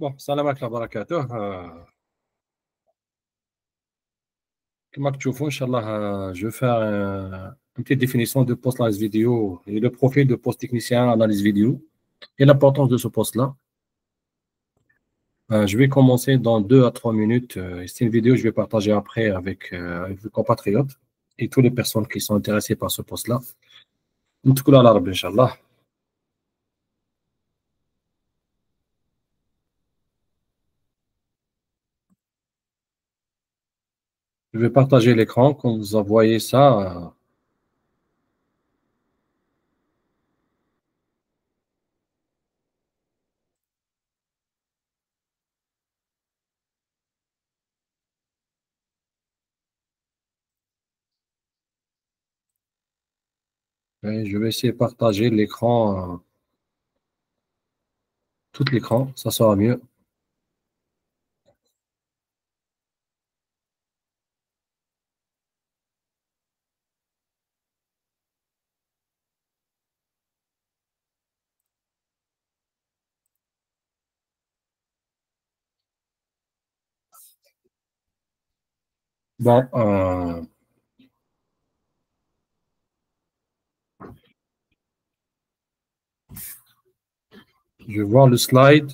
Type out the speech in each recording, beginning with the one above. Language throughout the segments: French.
Bon, salam alaikum wa barakatuh. Comme tu vois, Inch'Allah, je vais faire une petite définition de post analyse vidéo et le profil de post technicien analyse vidéo et l'importance de ce poste-là. Je vais commencer dans 2 à 3 minutes. C'est une vidéo que je vais partager après avec vos compatriotes et toutes les personnes qui sont intéressées par ce poste-là. نتكلوا على ربي إن شاء الله. Je vais partager l'écran. Quand vous envoyez ça, et je vais essayer de partager l'écran, tout l'écran, ça sera mieux. Bon, je vais voir le slide.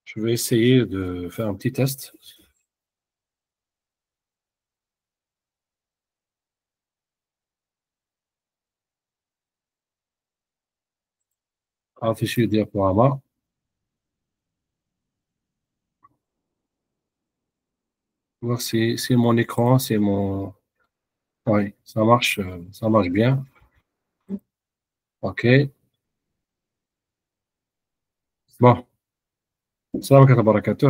Je vais essayer de faire un petit test. Afficher le diaporama. Voir si c'est mon écran, c'est mon. Oui, ça marche bien. OK. Bon, salam alaikum wa barakatuh.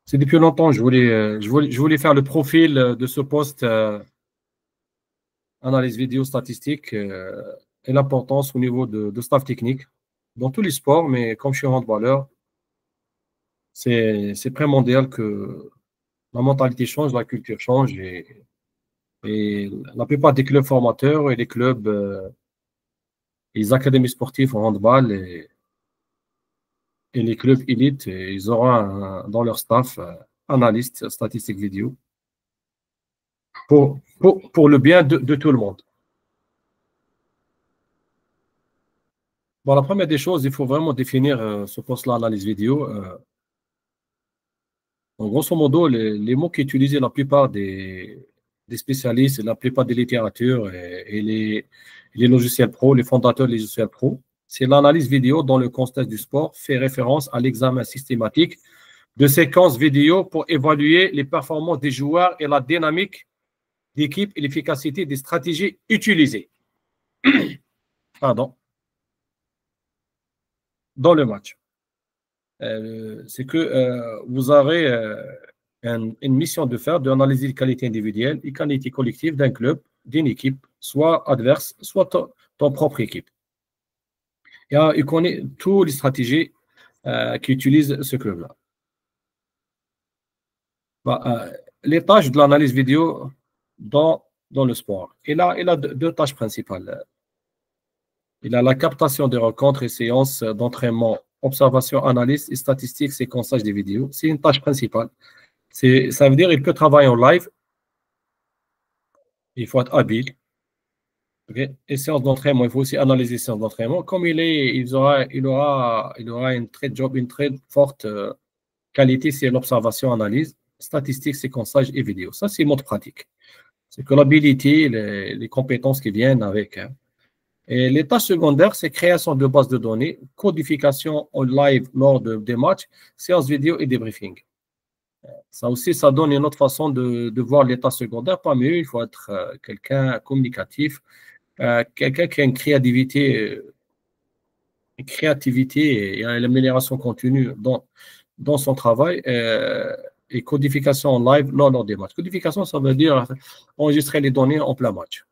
C'est depuis longtemps, je voulais faire le profil de ce poste analyse vidéo statistique et l'importance au niveau de staff technique dans tous les sports, mais comme je suis handballeur, c'est primordial que la mentalité change, la culture change et la plupart des clubs formateurs et les clubs, les académies sportives en handball et les clubs élites, ils auront dans leur staff analystes statistiques vidéo pour le bien de tout le monde. Bon, la première des choses, il faut vraiment définir ce poste-là, analyse vidéo. En grosso modo, les mots qu'utilisent la plupart des spécialistes, la plupart des littératures et les logiciels pro, les fondateurs des logiciels pro, c'est l'analyse vidéo dans le contexte du sport, fait référence à l'examen systématique de séquences vidéo pour évaluer les performances des joueurs et la dynamique d'équipe et l'efficacité des stratégies utilisées. Pardon. Dans le match. C'est que vous aurez une mission de faire, d'analyser les qualités individuelles et qualités collectives d'un club, d'une équipe, soit adverse, soit ton propre équipe. Et il connaît toutes les stratégies qu'utilise ce club-là. Les tâches de l'analyse vidéo dans le sport. Il a deux tâches principales. Il a la captation des rencontres et séances d'entraînement, observation, analyse et statistiques, séquençage des vidéos. C'est une tâche principale. Ça veut dire qu'il peut travailler en live. Il faut être habile. Okay? Et séances d'entraînement, il faut aussi analyser les séances d'entraînement. Comme il aura une très forte qualité, c'est l'observation, analyse, statistiques, séquençage et vidéo. Ça, c'est mode pratique. C'est que l'habilité, les compétences qui viennent avec. Hein. Et les tâches secondaires, c'est création de bases de données, codification en live lors des matchs, séances vidéo et débriefing. Ça aussi, ça donne une autre façon de voir les tâches secondaires. Pas mieux, il faut être quelqu'un communicatif, quelqu'un qui a une créativité et une amélioration continue dans son travail et codification en live lors des matchs. Codification, ça veut dire enregistrer les données en plein match.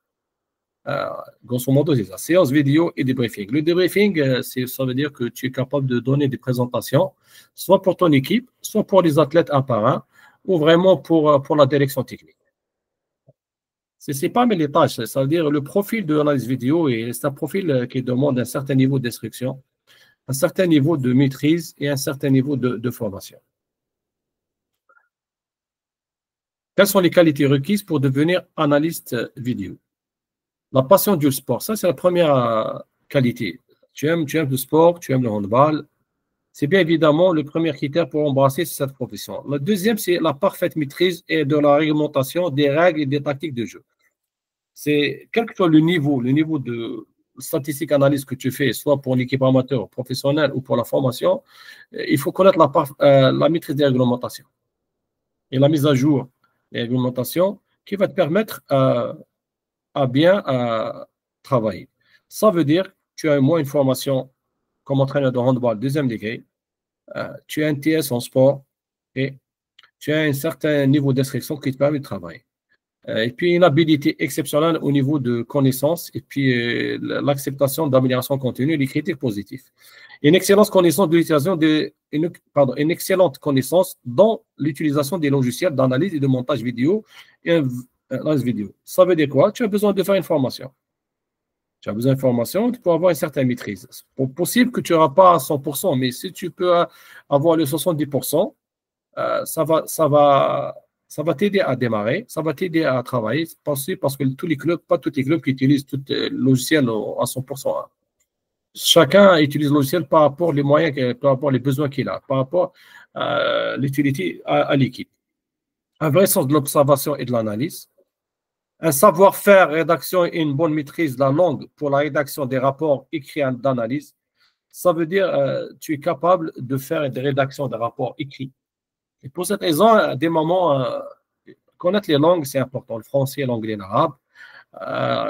Grosso modo, c'est ça. Séance vidéo et débriefing. Le débriefing, ça veut dire que tu es capable de donner des présentations, soit pour ton équipe, soit pour les athlètes un par un, ou vraiment pour la direction technique. Ce n'est pas mais les tâches, ça veut dire le profil de l'analyse vidéo, et c'est un profil qui demande un certain niveau d'instruction, un certain niveau de maîtrise et un certain niveau de formation. Quelles sont les qualités requises pour devenir analyste vidéo? La passion du sport, ça c'est la première qualité. Tu aimes le sport, tu aimes le handball. C'est bien évidemment le premier critère pour embrasser cette profession. Le deuxième, c'est la parfaite maîtrise et de la réglementation des règles et des tactiques de jeu. C'est quel que soit le niveau de statistique analyse que tu fais, soit pour une équipe amateur, professionnelle ou pour la formation, il faut connaître la maîtrise des réglementations et la mise à jour des réglementations qui va te permettre à bien travailler. Ça veut dire que tu as au moins une formation comme entraîneur de handball deuxième degré, tu as un TS en sport et tu as un certain niveau d'instruction qui te permet de travailler. Et puis une habilité exceptionnelle au niveau de connaissances et puis l'acceptation d'amélioration continue et les critiques positives. Une excellente connaissance de l'utilisation une excellente connaissance dans l'utilisation des logiciels d'analyse et de montage vidéo et analyse vidéo. Ça veut dire quoi? Tu as besoin de faire une formation. Tu as besoin de formation pour avoir une certaine maîtrise. C'est possible que tu n'auras pas à 100%, mais si tu peux avoir le 70%, ça va t'aider à démarrer, ça va t'aider à travailler, parce que tous les clubs, pas tous les clubs qui utilisent tout le logiciel à 100%. Chacun utilise le logiciel par rapport aux moyens, par rapport aux besoins qu'il a, par rapport à l'utilité à l'équipe. Un vrai sens de l'observation et de l'analyse, un savoir-faire, rédaction et une bonne maîtrise de la langue pour la rédaction des rapports écrits d'analyse. Ça veut dire tu es capable de faire des rédactions de rapports écrits. Et pour cette raison, à des moments, connaître les langues, c'est important, le français, l'anglais, l'arabe.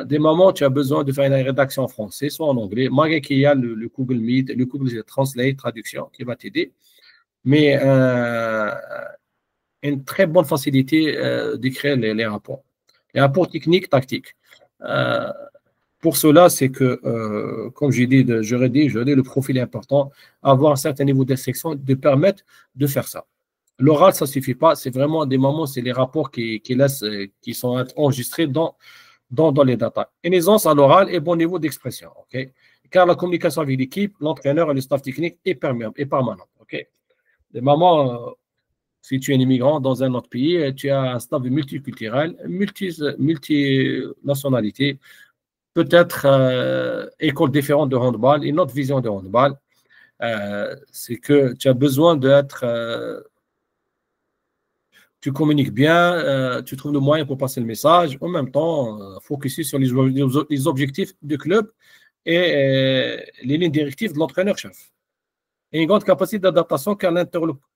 Des moments, tu as besoin de faire une rédaction en français, soit en anglais, malgré qu'il y a le Google Meet, le Google Translate, traduction, qui va t'aider. Mais une très bonne facilité d'écrire les rapports. Les rapports techniques, tactiques. Pour cela, c'est que, comme j'ai dit, le profil est important, avoir un certain niveau d'instruction, de permettre de faire ça. L'oral, ça ne suffit pas. C'est vraiment des moments, c'est les rapports qui sont enregistrés dans les datas. Une aisance à l'oral et bon niveau d'expression. Okay? Car la communication avec l'équipe, l'entraîneur et le staff technique est permanente. Okay? Des moments, si tu es un immigrant dans un autre pays, tu as un staff multiculturel, multinationalité, peut-être école différente de handball, une autre vision de handball. C'est que tu as besoin d'être tu communiques bien, tu trouves le moyen pour passer le message, en même temps, focuser sur les objectifs du club et les lignes directives de l'entraîneur-chef. Et une grande capacité d'adaptation car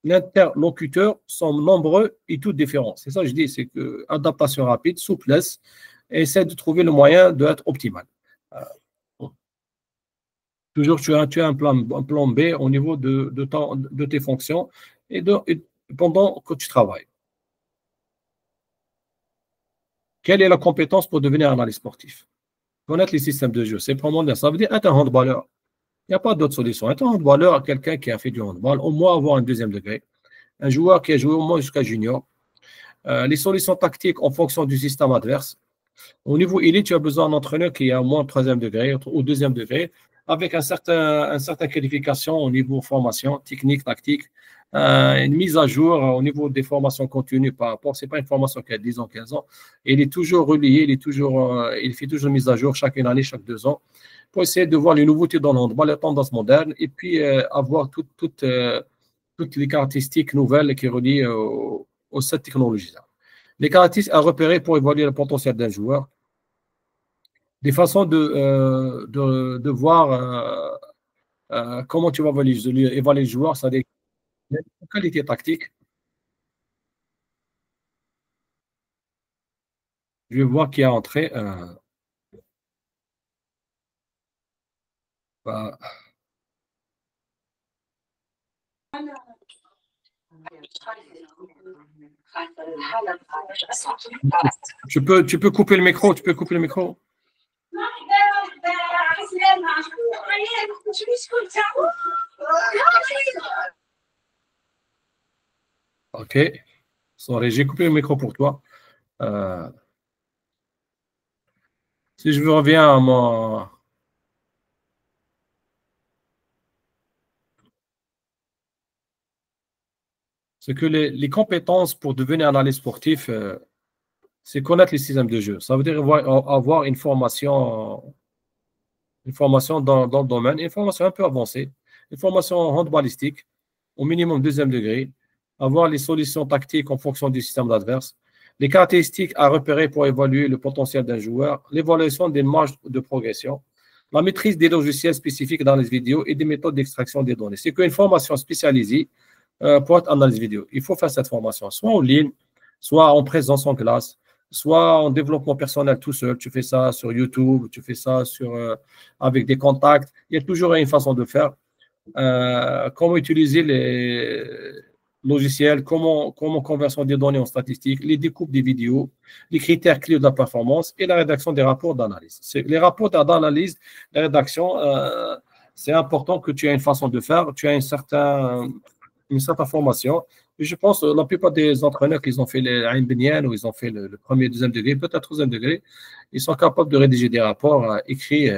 l'interlocuteur sont nombreux et tous différents. C'est ça que je dis, c'est que adaptation rapide, souplesse, et essaie de trouver le moyen d'être optimal. Toujours, tu as un plan B au niveau de tes fonctions et pendant que tu travailles. Quelle est la compétence pour devenir analyste sportif? Connaître les systèmes de jeu, c'est probablement ça veut dire être un handballeur. Il n'y a pas d'autre solution. Être un handballeur, quelqu'un qui a fait du handball, au moins avoir un deuxième degré. Un joueur qui a joué au moins jusqu'à junior. Les solutions tactiques en fonction du système adverse. Au niveau élite, tu as besoin d'un entraîneur qui a au moins troisième degré ou deuxième degré, avec un certain qualification au niveau formation, technique, tactique, une mise à jour au niveau des formations continues par rapport. Ce n'est pas une formation qui a 10 ans, 15 ans. Il est toujours relié, il fait toujours une mise à jour chaque année, chaque 2 ans, pour essayer de voir les nouveautés dans le handball, les tendances modernes, et puis avoir toutes les caractéristiques nouvelles qui relient aux cette technologie-là. Les caractéristiques à repérer pour évaluer le potentiel d'un joueur. Des façons de voir comment tu vas évaluer le joueur, ça a des qualités tactiques. Je vais voir qui a entré. Bah, tu peux couper le micro, OK. Sorry, j'ai coupé le micro pour toi. Euh, si je reviens à mon... C'est que les compétences pour devenir analyste sportif, c'est connaître les systèmes de jeu. Ça veut dire avoir une formation dans le domaine, une formation un peu avancée, une formation handballistique, au minimum deuxième degré, avoir les solutions tactiques en fonction du système adverse, les caractéristiques à repérer pour évaluer le potentiel d'un joueur, l'évaluation des marges de progression, la maîtrise des logiciels spécifiques dans les vidéos et des méthodes d'extraction des données. C'est qu'une formation spécialisée pour être analyse vidéo. Il faut faire cette formation, soit en ligne, soit en présence en classe, soit en développement personnel tout seul. Tu fais ça sur YouTube, tu fais ça avec des contacts. Il y a toujours une façon de faire. Comment utiliser les logiciels, comment conversion des données en statistiques, les découpes des vidéos, les critères clés de la performance et la rédaction des rapports d'analyse. Les rapports d'analyse, la rédaction, c'est important que tu aies une façon de faire, tu as une certaine formation. Et je pense que la plupart des entraîneurs qui ont fait les Ain Benyan ou ils ont fait le premier, deuxième degré, peut-être troisième degré, ils sont capables de rédiger des rapports écrits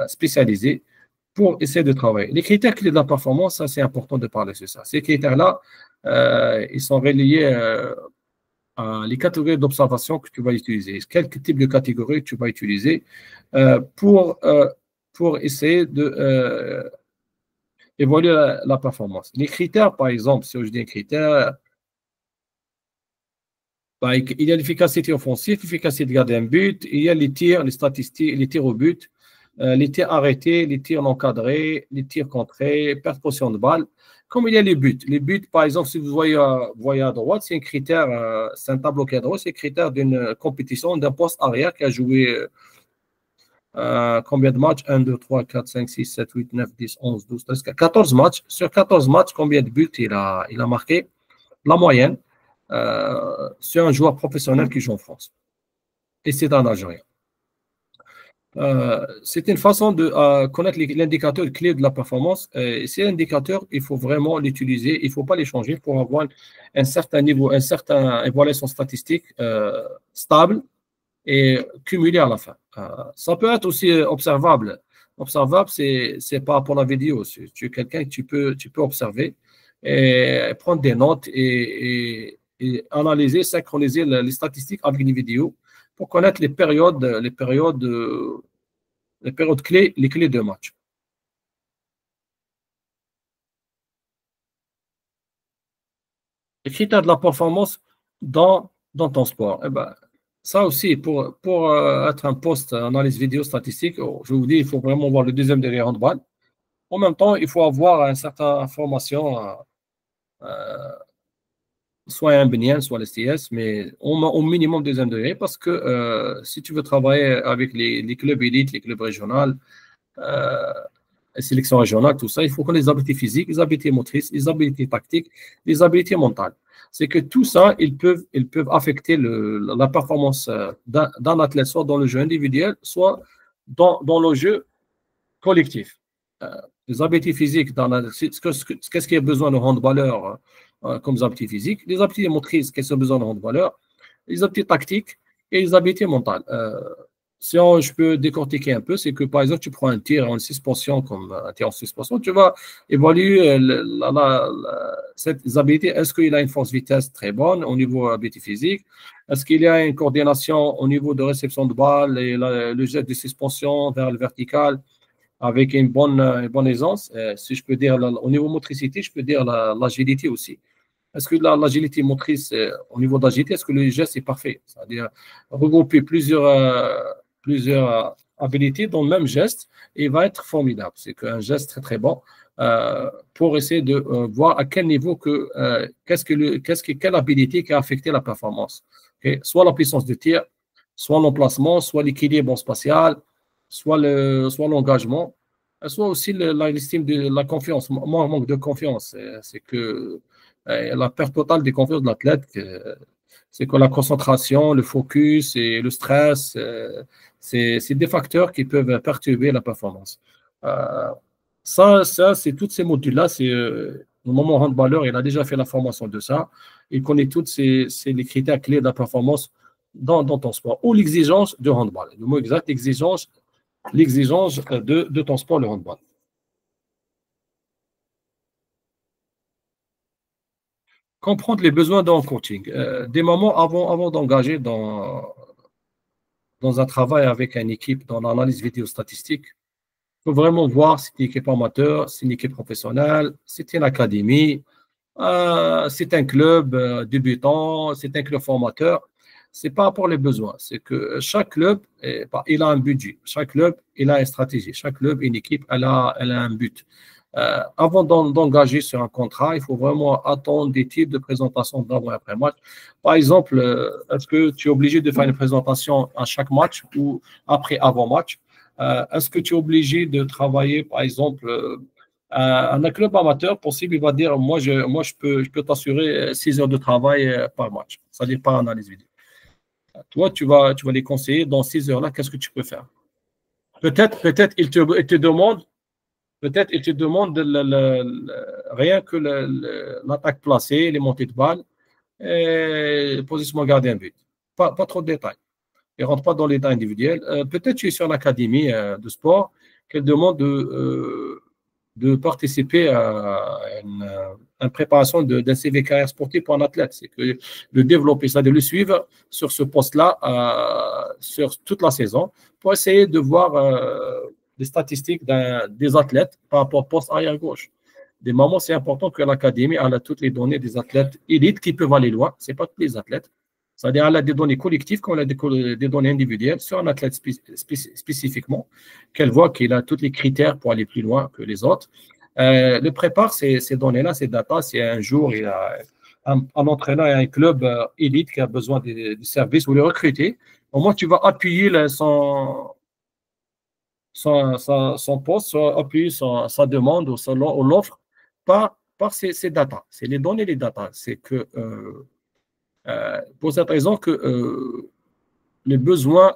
spécialisés pour essayer de travailler. Les critères clés de la performance, ça c'est important de parler de ça. Ces critères-là, ils sont reliés à les catégories d'observation que tu vas utiliser. Quel type de catégorie tu vas utiliser pour essayer de évaluer la performance. Les critères, par exemple, si je dis un critère, bah, il y a l'efficacité offensive, l'efficacité de garder un but, il y a les tirs, les statistiques, les tirs au but, les tirs arrêtés, les tirs encadrés, les tirs contrés, perte de position de balle. Comme il y a les buts. Les buts, par exemple, si vous voyez à droite, c'est un critère, c'est un tableau qui est à droite, c'est un critère d'une compétition, d'un poste arrière qui a joué combien de matchs? 1, 2, 3, 4, 5, 6, 7, 8, 9, 10, 11, 12, 13, 14 matchs. Sur 14 matchs, combien de buts il a marqué? La moyenne, c'est un joueur professionnel qui joue en France. Et c'est un Algérien. C'est une façon de connaître l'indicateur clé de la performance. Ces indicateurs, il faut vraiment l'utiliser. Il ne faut pas les changer pour avoir un certain niveau, une certaine évaluation statistique stable et cumulé à la fin. Ça peut être aussi observable. Observable, c'est par rapport à la vidéo. Si tu es quelqu'un que tu peux observer et prendre des notes et analyser, synchroniser les statistiques avec les vidéos pour connaître les périodes clés, les clés de match. Les critères de la performance dans ton sport. Eh ben, ça aussi, pour être un poste analyse vidéo statistique, je vous dis, il faut vraiment voir le deuxième degré handball. En même temps, il faut avoir une certaine formation, soit un BNIAN, soit l'STS, mais au minimum deuxième degré, parce que si tu veux travailler avec les clubs élites, les clubs régionaux, les sélections régionales, tout ça, il faut connaître les habiletés physiques, les habiletés motrices, les habiletés tactiques, les habiletés mentales. C'est que tout ça, ils peuvent affecter la performance d'un athlète, soit dans le jeu individuel, soit dans le jeu collectif. Euh, les habiletés physiques, qu'est-ce qu'il y a besoin de handballeurs comme habiletés physiques? Les habiletés motrices, qu'est-ce qu'il y a besoin de handballeurs? Les habiletés tactiques et les habiletés mentales. Si je peux décortiquer un peu, c'est que par exemple, tu prends un tir en suspension comme un tir en suspension, tu vas évaluer cette habilité. Est-ce qu'il a une force-vitesse très bonne au niveau habilité physique? Est-ce qu'il y a une coordination au niveau de réception de balle et le jet de suspension vers le vertical avec une bonne aisance? Si je peux dire, au niveau motricité, je peux dire l'agilité aussi. Est-ce que l'agilité motrice, au niveau d'agilité, est-ce que le geste est parfait? C'est-à-dire regrouper plusieurs habilités dans le même geste et il va être formidable. C'est un geste très très bon pour essayer de voir à quel niveau quelle habilité qui a affecté la performance. Okay? Soit la puissance de tir, soit l'emplacement, soit l'équilibre spatial, soit l'engagement, soit aussi l'estime de la confiance, manque de confiance. C'est que la perte totale des confiances de l'athlète, c'est que la concentration, le focus et le stress, c'est des facteurs qui peuvent perturber la performance. C'est tous ces modules-là. C'est le moment handballeur, il a déjà fait la formation de ça. Il connaît tous les critères clés de la performance dans ton sport ou l'exigence de handball. Le mot exact, l'exigence de ton sport, le handball. Comprendre les besoins dans le coaching. Des moments avant d'engager dans un travail avec une équipe, dans l'analyse vidéo statistique, il faut vraiment voir si c'est une équipe amateur, si c'est une équipe professionnelle, si c'est une académie, c'est un club débutant, c'est un club formateur. C'est pas pour les besoins. C'est que chaque club, il a un budget. Chaque club, il a une stratégie. Chaque club, une équipe, elle a un but. Avant d'engager sur un contrat, il faut vraiment attendre des types de présentations d'avant et après match. Par exemple, est-ce que tu es obligé de faire une présentation à chaque match ou après avant match? Est-ce que tu es obligé de travailler, par exemple, un club amateur possible, il va dire, je peux t'assurer 6 heures de travail par match. Ça n'est pas analyse vidéo. Toi, tu vas les conseiller dans 6 heures-là, qu'est-ce que tu peux faire? Peut-être il te demande Peut-être il te demande rien que l'attaque placée, les montées de balles et le positionnement gardien but. Pas trop de détails. Il ne rentre pas dans les détails individuels. Peut-être tu es sur l'académie de sport qu'elle demande de participer à une préparation d'un CV carrière sportive pour un athlète. C'est que de développer ça, de le suivre sur ce poste-là sur toute la saison pour essayer de voir les statistiques des athlètes par rapport au poste arrière-gauche. Des moments, c'est important que l'académie a toutes les données des athlètes élites qui peuvent aller loin. Ce n'est pas tous les athlètes. C'est-à-dire qu'elle a des données collectives comme elle a des données individuelles sur un athlète spécifiquement, qu'elle voit qu'il a tous les critères pour aller plus loin que les autres. Le prépare ces données-là, ces datas, c'est un jour, il y a un entraîneur et un club élite qui a besoin du service, vous le recrutez. Au moins, tu vas appuyer son poste, soit appuyer sa demande ou l'offre par ces datas. C'est les données, les datas. C'est que pour cette raison que les besoins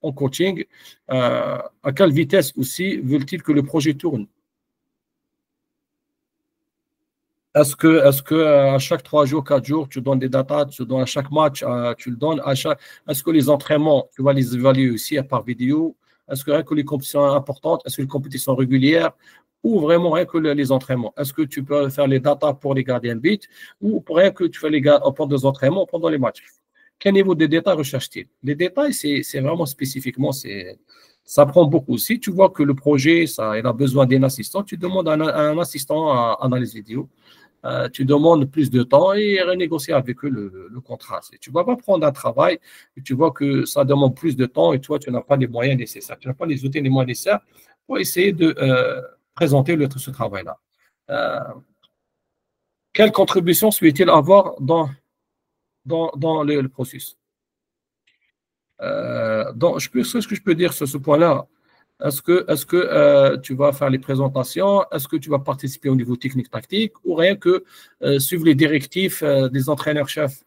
en coaching, à quelle vitesse aussi veulent-ils que le projet tourne? Est-ce que à chaque 3 jours, 4 jours, tu donnes des datas, tu donnes à chaque match, tu le donnes à chaque. Est-ce que les entraînements, tu vas les évaluer aussi par vidéo? Est-ce que rien que les compétitions importantes, est-ce que les compétitions régulières ou vraiment rien que les entraînements? Est-ce que tu peux faire les datas pour les gardiens de but ou pour rien que tu fais les pendant des entraînements pendant les matchs? Quel niveau de détails recherche-t-il? Les détails, c'est vraiment spécifiquement, ça prend beaucoup. Si tu vois que le projet, il a besoin d'un assistant, tu demandes à un assistant à analyse vidéo. Tu demandes plus de temps et renégocier avec eux le contrat. Tu ne vas pas prendre un travail et tu vois que ça demande plus de temps et toi, tu n'as pas les moyens nécessaires. Tu n'as pas les outils, les moyens nécessaires pour essayer de présenter ce travail-là. Quelle contribution souhaite-t-il avoir dans le processus? Ce que je peux dire sur ce point-là, est-ce que tu vas faire les présentations? Est-ce que tu vas participer au niveau technique-tactique ou rien que suivre les directives des entraîneurs-chefs?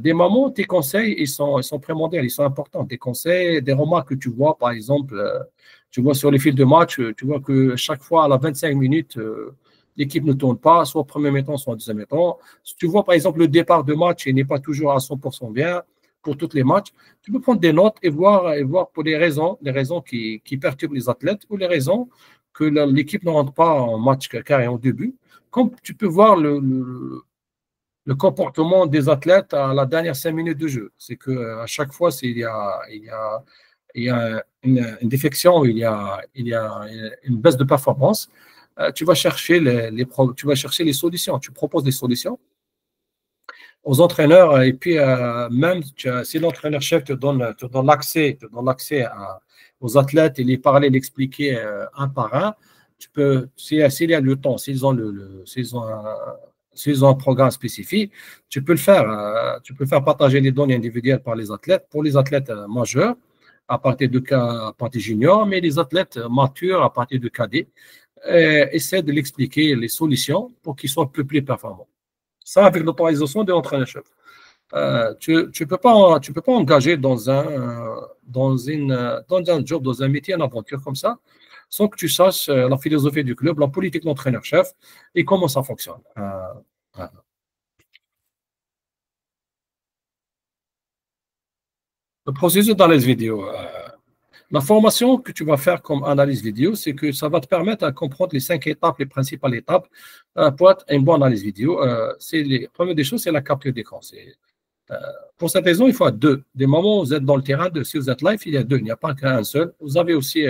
Des moments, tes conseils, ils sont primordiaux, ils sont importants. Des conseils, des remarques que tu vois, par exemple, tu vois sur les fils de match, tu vois que chaque fois, à la 25 minutes, l'équipe ne tourne pas, soit au premier mi-temps, soit au deuxième mi-temps. Si tu vois, par exemple, le départ de match, il n'est pas toujours à 100% bien pour tous les matchs, tu peux prendre des notes et voir pour les raisons qui perturbent les athlètes ou les raisons que l'équipe ne rentre pas en match carré en début. Comme tu peux voir le comportement des athlètes à la dernière 5 minutes de jeu. C'est qu'à chaque fois, il y a une défection, il y a une baisse de performance. Tu vas chercher tu vas chercher les solutions. Tu proposes des solutions aux entraîneurs et puis même si l'entraîneur-chef te donne l'accès aux athlètes et les parler, l'expliquer un par un, tu peux, s'il y a le temps, s'ils ont un programme spécifique, tu peux le faire. Tu peux faire partager les données individuelles par les athlètes, pour les athlètes majeurs, à partir junior, mais les athlètes matures à partir de cadet, essaie de l'expliquer les solutions pour qu'ils soient un peu plus performants. Ça, avec l'autorisation de l'entraîneur-chef. Tu ne peux pas engager dans un job, dans un métier, une aventure comme ça, sans que tu saches la philosophie du club, la politique de l'entraîneur-chef et comment ça fonctionne. Voilà. Le processus d'analyse vidéo. La formation que tu vas faire comme analyse vidéo, c'est que ça va te permettre de comprendre les 5 étapes, les principales étapes pour être une bonne analyse vidéo. Première des choses, c'est la capture d'écran. Pour cette raison, il faut être deux. Des moments où vous êtes dans le terrain, si vous êtes live, il y a deux, il n'y a pas qu'un seul. Vous avez aussi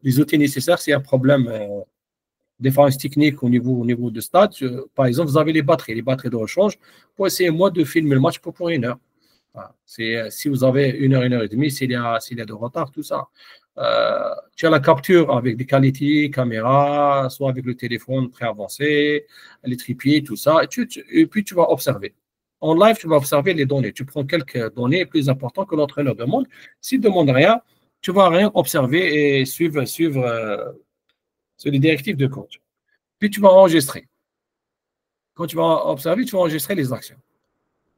les outils nécessaires s'il y a un problème, différence technique au niveau de stade. Par exemple, vous avez les batteries de rechange pour essayer, moi, de filmer le match pour 1 heure. Voilà. Si vous avez 1 heure et demie, s'il y a de retard, tout ça. Tu as la capture avec des qualités, caméra, soit avec le téléphone très avancé, les trépieds, tout ça. Et puis, tu vas observer. En live, tu vas observer les données. Tu prends quelques données plus importantes que l'entraîneur demande. S'il ne demande rien, tu ne vas rien observer et suivre sur les directives de coach. Puis, tu vas enregistrer. Quand tu vas observer, tu vas enregistrer les actions.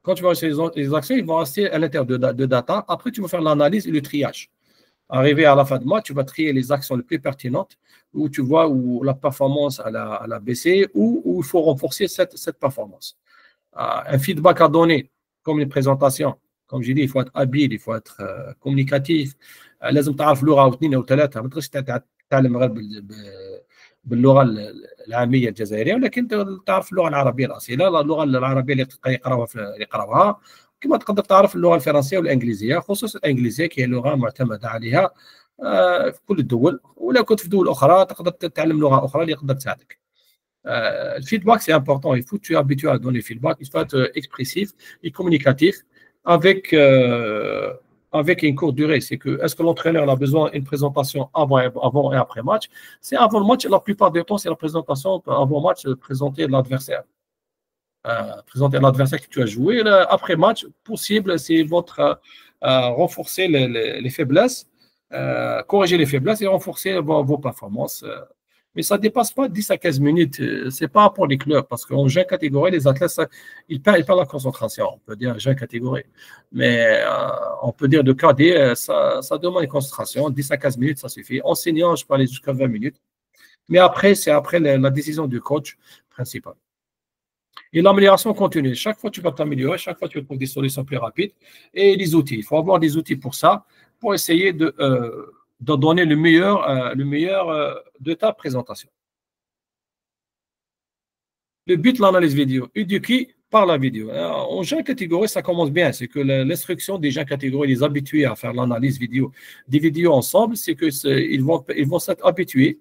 Quand tu vas enregistrer les actions, ils vont rester à l'intérieur de data. Après, tu vas faire l'analyse et le triage. Arrivé à la fin de mois, tu vas trier les actions les plus pertinentes où tu vois où la performance elle a baissé ou où il faut renforcer cette performance. Un feedback à donner, comme une présentation. Comme j'ai dit, il faut être habile, il faut être communicatif. لازم تعرف لغه او اثنين او ثلاثه ما تقدرش تتعلم غير باللغه العاميه الجزائريه ولكن تعرف اللغه العربيه الاصيله اللغه العربيه اللي يقراوها كما تقدر تعرف اللغه الفرنسيه والانجليزيه خصوصا الانجليزيه كي هي لغه معتمده عليها في كل الدول ولا كنت في دول اخرى تقدر تتعلم لغه اخرى اللي تقدر تساعدك. Le feedback, c'est important. Il faut que tu es habitué à donner le feedback. Il faut être expressif et communicatif avec une courte durée. C'est que, est-ce que l'entraîneur a besoin d'une présentation avant et après match? C'est avant le match, la plupart du temps, c'est la présentation avant match, présenter l'adversaire. Présenter l'adversaire que tu as joué. Après match, possible, c'est votre renforcer les faiblesses, corriger les faiblesses et renforcer vos performances. Mais ça ne dépasse pas 10 à 15 minutes. Ce n'est pas pour les clubs, parce qu'en jeune catégorie, les athlètes, ils perdent la concentration. On peut dire jeune catégorie. Mais on peut dire de cadet, ça demande une concentration. 10 à 15 minutes, ça suffit. Enseignant, je peux aller jusqu'à 20 minutes. Mais après, c'est après la décision du coach principal. Et l'amélioration continue. Chaque fois, tu vas t'améliorer. Chaque fois, tu vas trouver des solutions plus rapides. Et les outils. Il faut avoir des outils pour ça, pour essayer de donner le meilleur de ta présentation. Le but de l'analyse vidéo, éduquer par la vidéo. En jeune catégorie, ça commence bien. C'est que l'instruction des jeunes catégories, les habituer à faire l'analyse vidéo, des vidéos ensemble, c'est qu'ils vont s'être habitués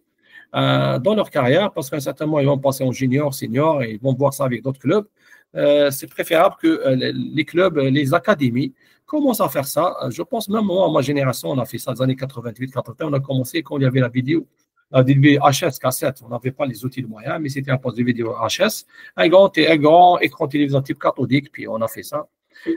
dans leur carrière parce qu'à un certain moment, ils vont passer en junior, senior et ils vont voir ça avec d'autres clubs. C'est préférable que les clubs, les académies commencent à faire ça. Je pense même moi, à ma génération, on a fait ça dans les années 88, 81, on a commencé quand il y avait la vidéo. La VHS, cassette, on n'avait pas les outils de moyens, mais c'était un poste de vidéo VHS, un grand écran télévision type cathodique, puis on a fait ça.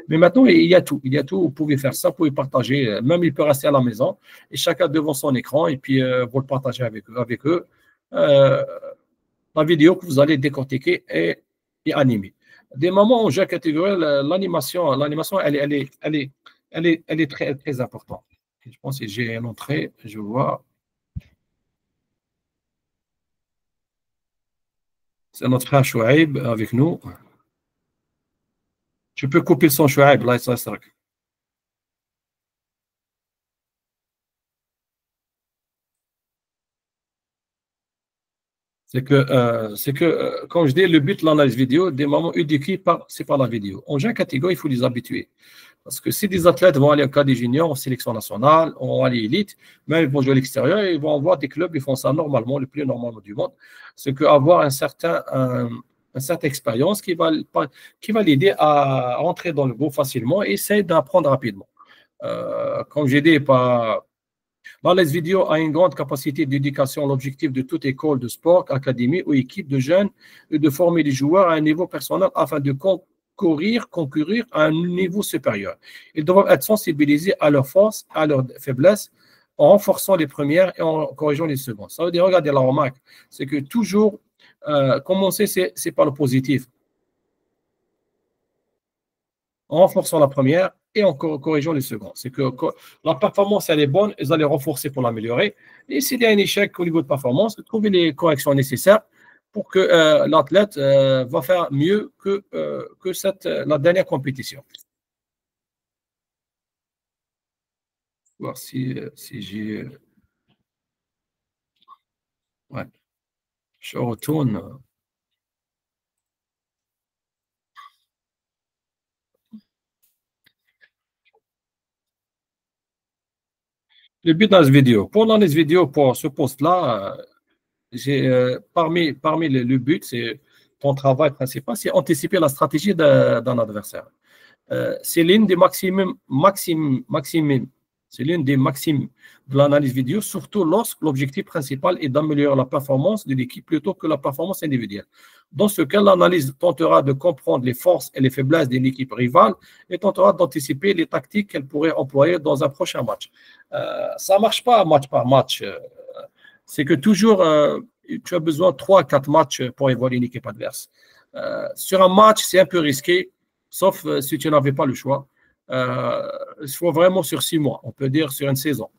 Mais maintenant, il y a tout. Il y a tout. Vous pouvez faire ça, vous pouvez partager. Même il peut rester à la maison et chacun devant son écran et puis vous le partagez avec eux. La vidéo que vous allez décortiquer et animer. Des moments où j'ai catégorie, l'animation, elle est très, très importante. Je pense que j'ai une entrée, je vois. C'est notre frère Chouaib avec nous. Tu peux couper le son Chouaib, là, ça sera. C'est que comme je dis, le but de l'analyse vidéo, des moments éduqués, c'est par la vidéo. En jeune catégorie, il faut les habituer. Parce que si des athlètes vont aller au cas des juniors, en sélection nationale, vont aller élite, même ils vont jouer à l'extérieur, ils vont avoir des clubs, ils font ça normalement, le plus normalement du monde. C'est qu'avoir une certaine expérience qui va l'aider à rentrer dans le groupe facilement et essayer d'apprendre rapidement. Comme j'ai dit, l'analyse vidéo a une grande capacité d'éducation. L'objectif de toute école de sport, académie ou équipe de jeunes est de former les joueurs à un niveau personnel afin de concourir à un niveau supérieur. Ils doivent être sensibilisés à leurs forces, à leurs faiblesses, en renforçant les premières et en corrigeant les secondes. Ça veut dire, regardez la remarque, c'est que toujours commencer, c'est par le positif. en renforçant la première et en corrigeant les secondes. C'est que la performance, elle est bonne, ils allaient renforcer pour l'améliorer. Et s'il y a un échec au niveau de performance, trouver les corrections nécessaires pour que l'athlète va faire mieux que la dernière compétition. Voir si j'ai... Ouais, je retourne. Le but dans cette vidéo. Pour l'analyse vidéo, pour ce poste-là, parmi le but, c'est ton travail principal, c'est anticiper la stratégie d'un adversaire. C'est l'une des c'est l'une des maximes de l'analyse vidéo, surtout lorsque l'objectif principal est d'améliorer la performance de l'équipe plutôt que la performance individuelle. Dans ce cas, l'analyse tentera de comprendre les forces et les faiblesses d'une équipe rivale et tentera d'anticiper les tactiques qu'elle pourrait employer dans un prochain match. Ça ne marche pas match par match. C'est que toujours, tu as besoin de 3 à 4 matchs pour évaluer une équipe adverse. Sur un match, c'est un peu risqué, sauf si tu n'avais pas le choix. Il faut vraiment sur 6 mois, on peut dire sur une saison.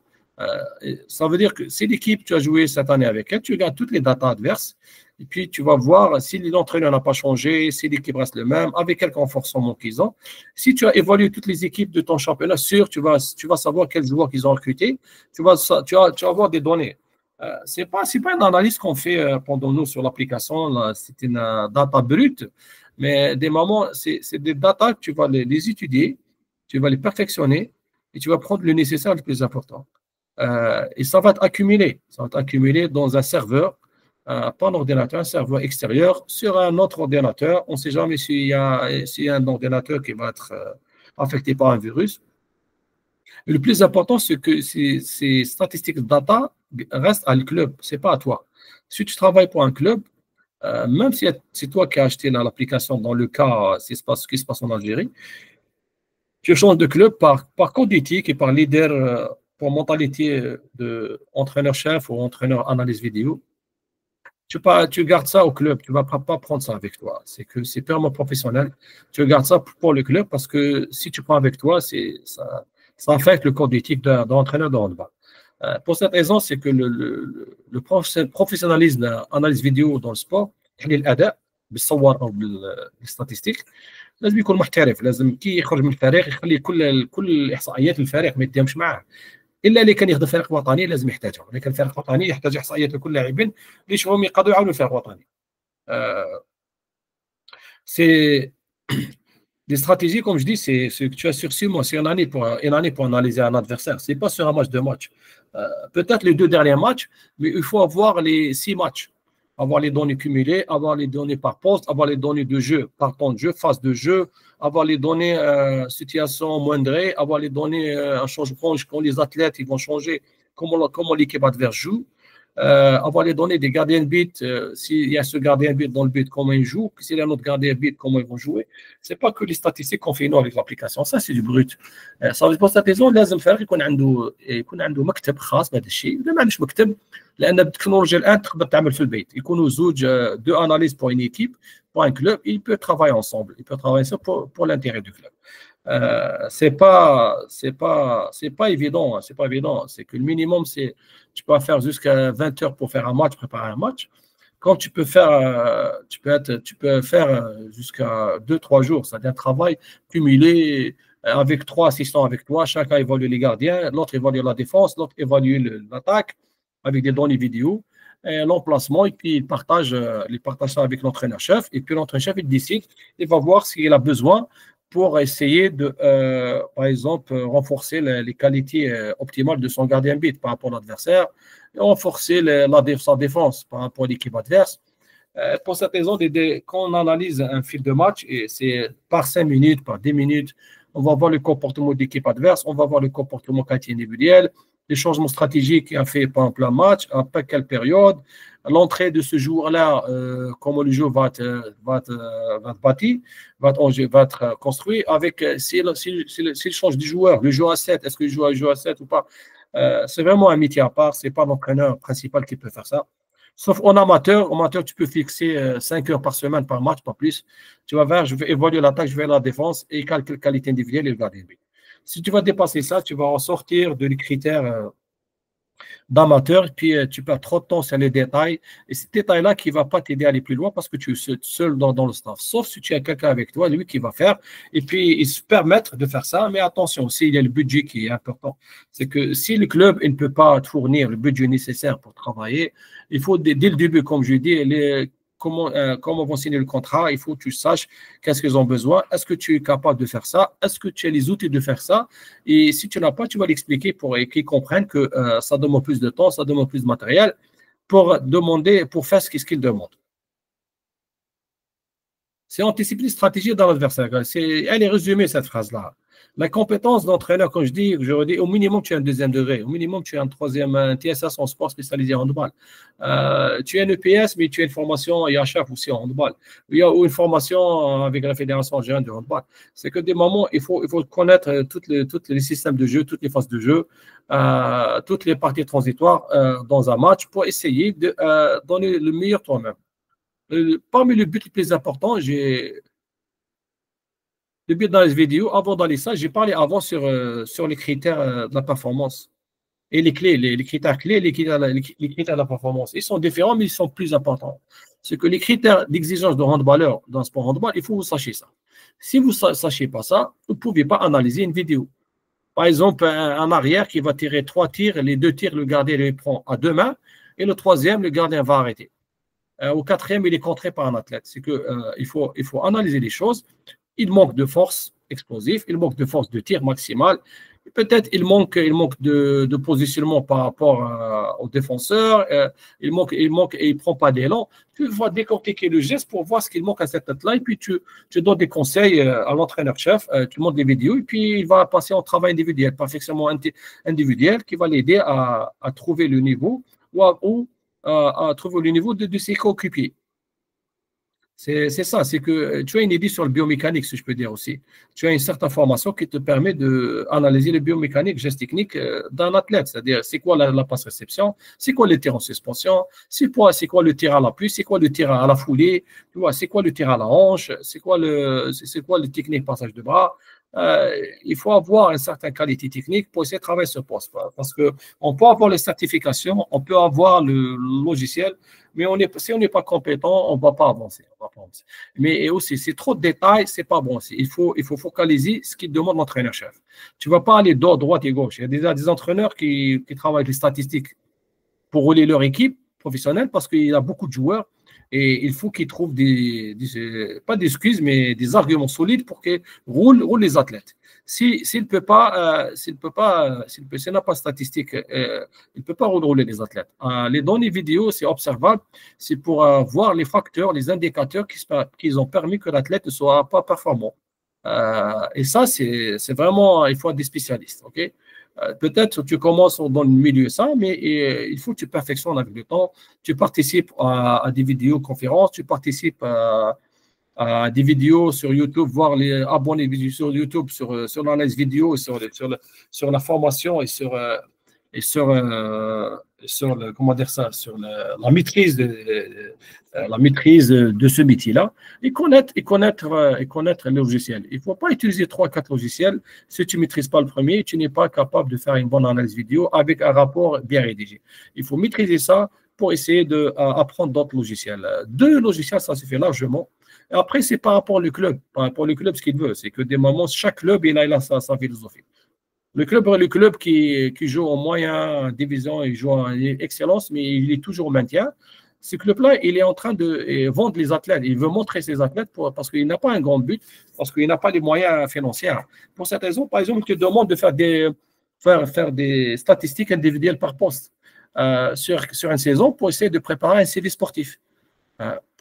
Ça veut dire que si l'équipe, tu as joué cette année avec elle, tu regardes toutes les datas adverses et puis tu vas voir si l'entraîneur n'a pas changé, si l'équipe reste le même, avec quel renforcement qu'ils ont. Si tu as évalué toutes les équipes de ton championnat, sûr, tu vas savoir quels joueurs qu'ils ont recrutés, tu vas avoir des données. Ce n'est pas une analyse qu'on fait pendant nous sur l'application, c'est une data brute, mais des moments, c'est des data que tu vas les étudier, tu vas les perfectionner et tu vas prendre le nécessaire le plus important. Et ça va être accumulé. Ça va être accumulé dans un serveur, pas un ordinateur, un serveur extérieur, sur un autre ordinateur. On ne sait jamais s'il y a un ordinateur qui va être affecté par un virus. Et le plus important, c'est que ces statistiques de data restent à le club, ce n'est pas à toi. Si tu travailles pour un club, même si c'est toi qui as acheté l'application dans le cas, c'est ce qui se passe en Algérie, tu changes de club par code éthique et par leader, pour mentalité d'entraîneur-chef ou entraîneur analyse vidéo. Tu gardes ça au club, tu ne vas pas prendre ça avec toi. C'est que c'est purement professionnel. Tu gardes ça pour le club parce que si tu prends avec toi, ça affecte le code éthique d'un entraîneur de handball. Pour cette raison, c'est que le professionnalisme de l'analyse vidéo dans le sport, الاداء بالصور او بالستاتستيك لازم يكون محترف. لازم كي يخرج من الفريق يخلي كل احصائيات الفريق ما يديهمش معاه، الا اللي كان يخدم فريق وطني لازم يحتاجهم، اذا كان فريق وطني يحتاج احصائيات لكل اللاعبين ليش هم يقدروا يعاونوا الفريق الوطني. C'est des stratégies, comme je dis, c'est ce que tu as sur 6 mois, c'est une année pour analyser un adversaire. Ce n'est pas sur un match, 2 matchs. Peut-être les 2 derniers matchs, mais il faut avoir les 6 matchs. Avoir les données cumulées, avoir les données par poste, avoir les données de jeu, par temps de jeu, phase de jeu, avoir les données situation moindrée, avoir les données un changement quand les athlètes ils vont changer, comment l'équipe adverse joue. Avoir les données des gardiens de but, s'il y a ce gardien de but dans le but, comment il joue, s'il y a un autre gardien de but, comment ils vont jouer. Ce n'est pas que les statistiques qu'on fait nous avec l'application, ça c'est du brut. Ça pour cette raison لازم فريق يكون عنده مكتب خاص بهذا الشيء. إذا ما عندوش مكتب لأن بالتكنولوجيا الآن تقدر تعمل في البيت، يكونوا زوج deux analyses pour une équipe, pour un club, ils peuvent travailler ensemble, ils peuvent travailler ça pour l'intérêt du club. C'est pas évident, c'est pas évident. C'est que le minimum, c'est tu peux faire jusqu'à 20 heures pour faire un match, préparer un match. Quand tu peux faire jusqu'à 2-3 jours, c'est-à-dire un travail cumulé avec 3 assistants avec toi, chacun évalue les gardiens, l'autre évalue la défense, l'autre évalue l'attaque avec des données vidéo, l'emplacement, et puis il partage ça avec l'entraîneur-chef, et puis l'entraîneur-chef, il décide, il va voir s'il a besoin pour essayer de, par exemple, renforcer les qualités optimales de son gardien de but par rapport à l'adversaire, renforcer sa défense par rapport à l'équipe adverse. Pour cette raison, quand on analyse un fil de match, et c'est par 5 minutes, par 10 minutes, on va voir le comportement de l'équipe adverse, on va voir le comportement qualité individuelle, les changements stratégiques qu'il a fait pendant un match, après quelle période, l'entrée de ce joueur-là, comment le jeu va être bâti, va être construit, avec s'il change de joueur, le joueur à 7, est-ce qu'il joue à 7 ou pas. C'est vraiment un métier à part, ce n'est pas l'entraîneur principal qui peut faire ça. Sauf en amateur. En amateur, tu peux fixer 5 heures par semaine, par match, pas plus. Tu vas voir, je vais évaluer l'attaque, je vais la défense et quelle qualité individuelle et le gardien de but. Si tu vas dépasser ça, tu vas en sortir de les critères d'amateur, puis tu perds trop de temps sur les détails. Et ces détails-là qui ne vont pas t'aider à aller plus loin parce que tu es seul dans le staff. Sauf si tu as quelqu'un avec toi, lui qui va faire, et puis ils se permettent de faire ça. Mais attention, aussi, il y a le budget qui est important. C'est que si le club il ne peut pas te fournir le budget nécessaire pour travailler, il faut, dès le début, comme je dis, comment vont signer le contrat, il faut que tu saches qu'est-ce qu'ils ont besoin, est-ce que tu es capable de faire ça, est-ce que tu as les outils de faire ça, et si tu n'as pas, tu vas l'expliquer pour qu'ils comprennent que ça demande plus de temps, ça demande plus de matériel pour faire ce qu'ils demandent. C'est anticiper les stratégies dans l'adversaire. Elle est résumée, cette phrase-là. La compétence d'entraîneur, quand je redis, au minimum, tu as un deuxième degré. Au minimum, tu as un TSS en sport spécialisé en handball. Tu as un EPS, mais tu as une formation IHF aussi en handball. Ou une formation avec la Fédération algérienne de handball. C'est que des moments, il faut connaître tous les systèmes de jeu, toutes les phases de jeu, toutes les parties transitoires dans un match pour essayer de donner le meilleur toi-même. Parmi les buts les plus importants, le but dans les vidéos, avant d'aller ça, j'ai parlé avant sur les critères de la performance et les clés, les critères clés, les critères de la performance. Ils sont différents, mais ils sont plus importants. C'est que les critères d'exigence de handballeur dans le sport handball, il faut que vous sachiez ça. Si vous ne sachiez pas ça, vous ne pouvez pas analyser une vidéo. Par exemple, un arrière qui va tirer 3 tirs, les 2 tirs, le gardien les prend à 2 mains, et le 3e, le gardien va arrêter. Au 4e, il est contré par un athlète. C'est qu'il faut analyser les choses. Il manque de force explosive, il manque de force de tir maximale. Peut-être il manque de positionnement par rapport au défenseur. Il manque et il ne prend pas d'élan. Tu vas décortiquer le geste pour voir ce qu'il manque à cet athlète-là. Et puis tu donnes des conseils à l'entraîneur-chef. Tu montres des vidéos et puis il va passer en travail individuel, perfectionnement individuel qui va l'aider à trouver le niveau ou à trouver le niveau de ses coéquipiers. C'est ça, c'est que tu as une idée sur le biomécanique, si je peux dire aussi. Tu as une certaine formation qui te permet d'analyser le biomécanique, geste technique d'un athlète. C'est-à-dire, c'est quoi la passe-réception, c'est quoi le tir en suspension, c'est quoi le tir à l'appui, c'est quoi le tir à la foulée, tu vois, c'est quoi le tir à la hanche, c'est quoi le technique passage de bras. Il faut avoir une certaine qualité technique pour essayer de travailler ce poste. Parce qu'on peut avoir les certifications, on peut avoir le logiciel, mais si on n'est pas compétent, on ne va pas avancer. Mais aussi, c'est trop de détails, ce n'est pas bon. Il faut focaliser ce qu'il demande l'entraîneur-chef. Tu ne vas pas aller droite et gauche. Il y a déjà des entraîneurs qui travaillent avec les statistiques pour rouler leur équipe professionnelle parce qu'il y a beaucoup de joueurs et il faut qu'ils trouvent pas des excuses, mais des arguments solides pour qu'ils roulent les athlètes. S'il n'a pas de statistiques, il ne peut pas rouler les athlètes. Les données vidéo, c'est observable, c'est pour voir les facteurs, les indicateurs qui ont permis que l'athlète ne soit pas performant. Et ça, c'est vraiment, il faut être des spécialistes. Okay? Peut-être tu commences dans le milieu ça, mais il faut que tu perfectionnes avec le temps. Tu participes à des vidéoconférences, tu participes à des vidéos sur YouTube, voir abonner des vidéos sur YouTube sur l'analyse vidéo, sur la formation et sur comment dire ça, sur la maîtrise de ce métier-là et connaître le logiciel. Il ne faut pas utiliser 3-4 logiciels si tu ne maîtrises pas le premier, tu n'es pas capable de faire une bonne analyse vidéo avec un rapport bien rédigé. Il faut maîtriser ça pour essayer d'apprendre d'autres logiciels. 2 logiciels, ça se fait largement. Et après, c'est par rapport au club. Par rapport au club, ce qu'il veut, c'est que des moments, chaque club, il a sa philosophie. Le club qui joue en moyen division, il joue en excellence, mais il est toujours au maintien. Ce club-là, il est en train de vendre les athlètes. Il veut montrer ses athlètes parce qu'il n'a pas un grand but, parce qu'il n'a pas les moyens financiers. Pour cette raison, par exemple, il te demande de faire des statistiques individuelles par poste sur une saison pour essayer de préparer un CV sportif.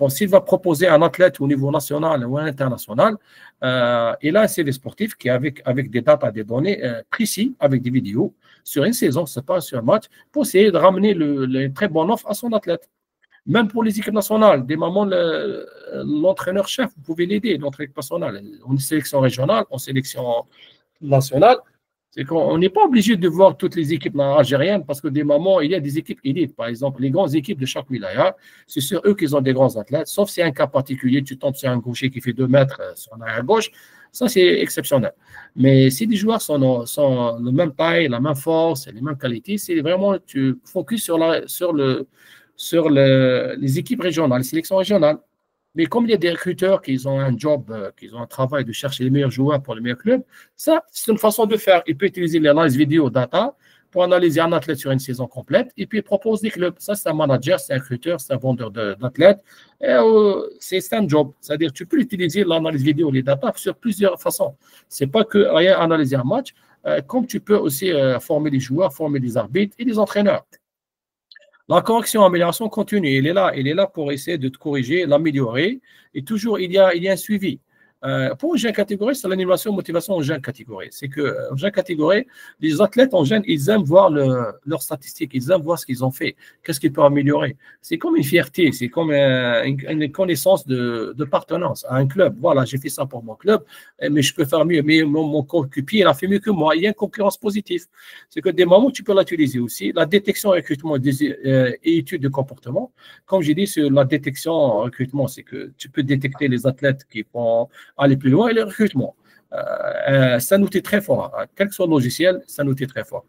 S'il va proposer un athlète au niveau national ou international, il a un CV sportif qui est avec des dates, des données précis, avec des vidéos sur une saison, ce n'est pas sur un match, pour essayer de ramener les très bonnes offres à son athlète. Même pour les équipes nationales, des moments, l'entraîneur-chef, vous pouvez l'aider, l'entraîneur national, en sélection régionale, en sélection nationale. C'est qu'on n'est pas obligé de voir toutes les équipes algériennes parce que des moments, il y a des équipes élites. Par exemple, les grandes équipes de chaque wilaya, c'est sur eux qu'ils ont des grands athlètes, sauf si un cas particulier, tu tombes sur un gaucher qui fait 2 mètres sur l'arrière gauche, ça c'est exceptionnel. Mais si les joueurs sont de même taille, la même force, les mêmes qualités, c'est vraiment, tu focuses sur les équipes régionales, les sélections régionales. Mais comme il y a des recruteurs qui ont un job, qui ont un travail de chercher les meilleurs joueurs pour les meilleurs clubs, ça, c'est une façon de faire. Il peut utiliser l'analyse vidéo data pour analyser un athlète sur une saison complète et puis il propose des clubs. Ça, c'est un manager, c'est un recruteur, c'est un vendeur d'athlètes. C'est un job. C'est-à-dire tu peux utiliser l'analyse vidéo, les data sur plusieurs façons. Ce n'est pas que rien analyser un match, comme tu peux aussi former les joueurs, former les arbitres et les entraîneurs. La correction, amélioration continue, il est là pour essayer de te corriger, l'améliorer. Et toujours, il y a un suivi. Pour une jeune catégorie, c'est l'animation, motivation en jeune catégorie. C'est qu'en jeune catégorie, les athlètes en jeune, ils aiment voir leurs statistiques, ils aiment voir ce qu'ils ont fait, qu'est-ce qu'ils peuvent améliorer. C'est comme une fierté, c'est comme une connaissance d'appartenance à un club. Voilà, j'ai fait ça pour mon club, mais je peux faire mieux. Mais mon coéquipier, il a fait mieux que moi. Il y a une concurrence positive. C'est que des moments, tu peux l'utiliser aussi. La détection, recrutement et études de comportement. Comme j'ai dit, sur la détection, recrutement, c'est que tu peux détecter les athlètes qui vont aller plus loin et le recrutement. C'est un outil très fort. Quel que soit le logiciel, c'est un outil très fort.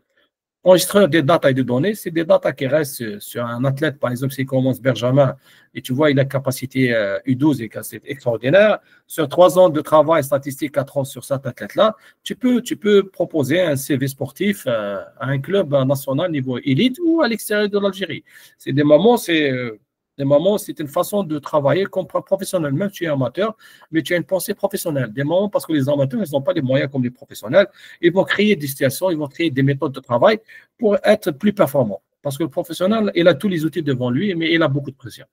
Enregistreur des data et des données, c'est des data qui restent sur un athlète, par exemple, s'il commence Benjamin, et tu vois, il a capacité U12 et c'est extraordinaire. Sur 3 ans de travail statistique, 4 ans sur cet athlète-là, tu peux proposer un CV sportif à un club national niveau élite ou à l'extérieur de l'Algérie. C'est des moments, c'est une façon de travailler comme professionnel. Même si tu es amateur, mais tu as une pensée professionnelle. Des moments, parce que les amateurs, ils n'ont pas les moyens comme les professionnels. Ils vont créer des situations, ils vont créer des méthodes de travail pour être plus performants. Parce que le professionnel, il a tous les outils devant lui, mais il a beaucoup de pression.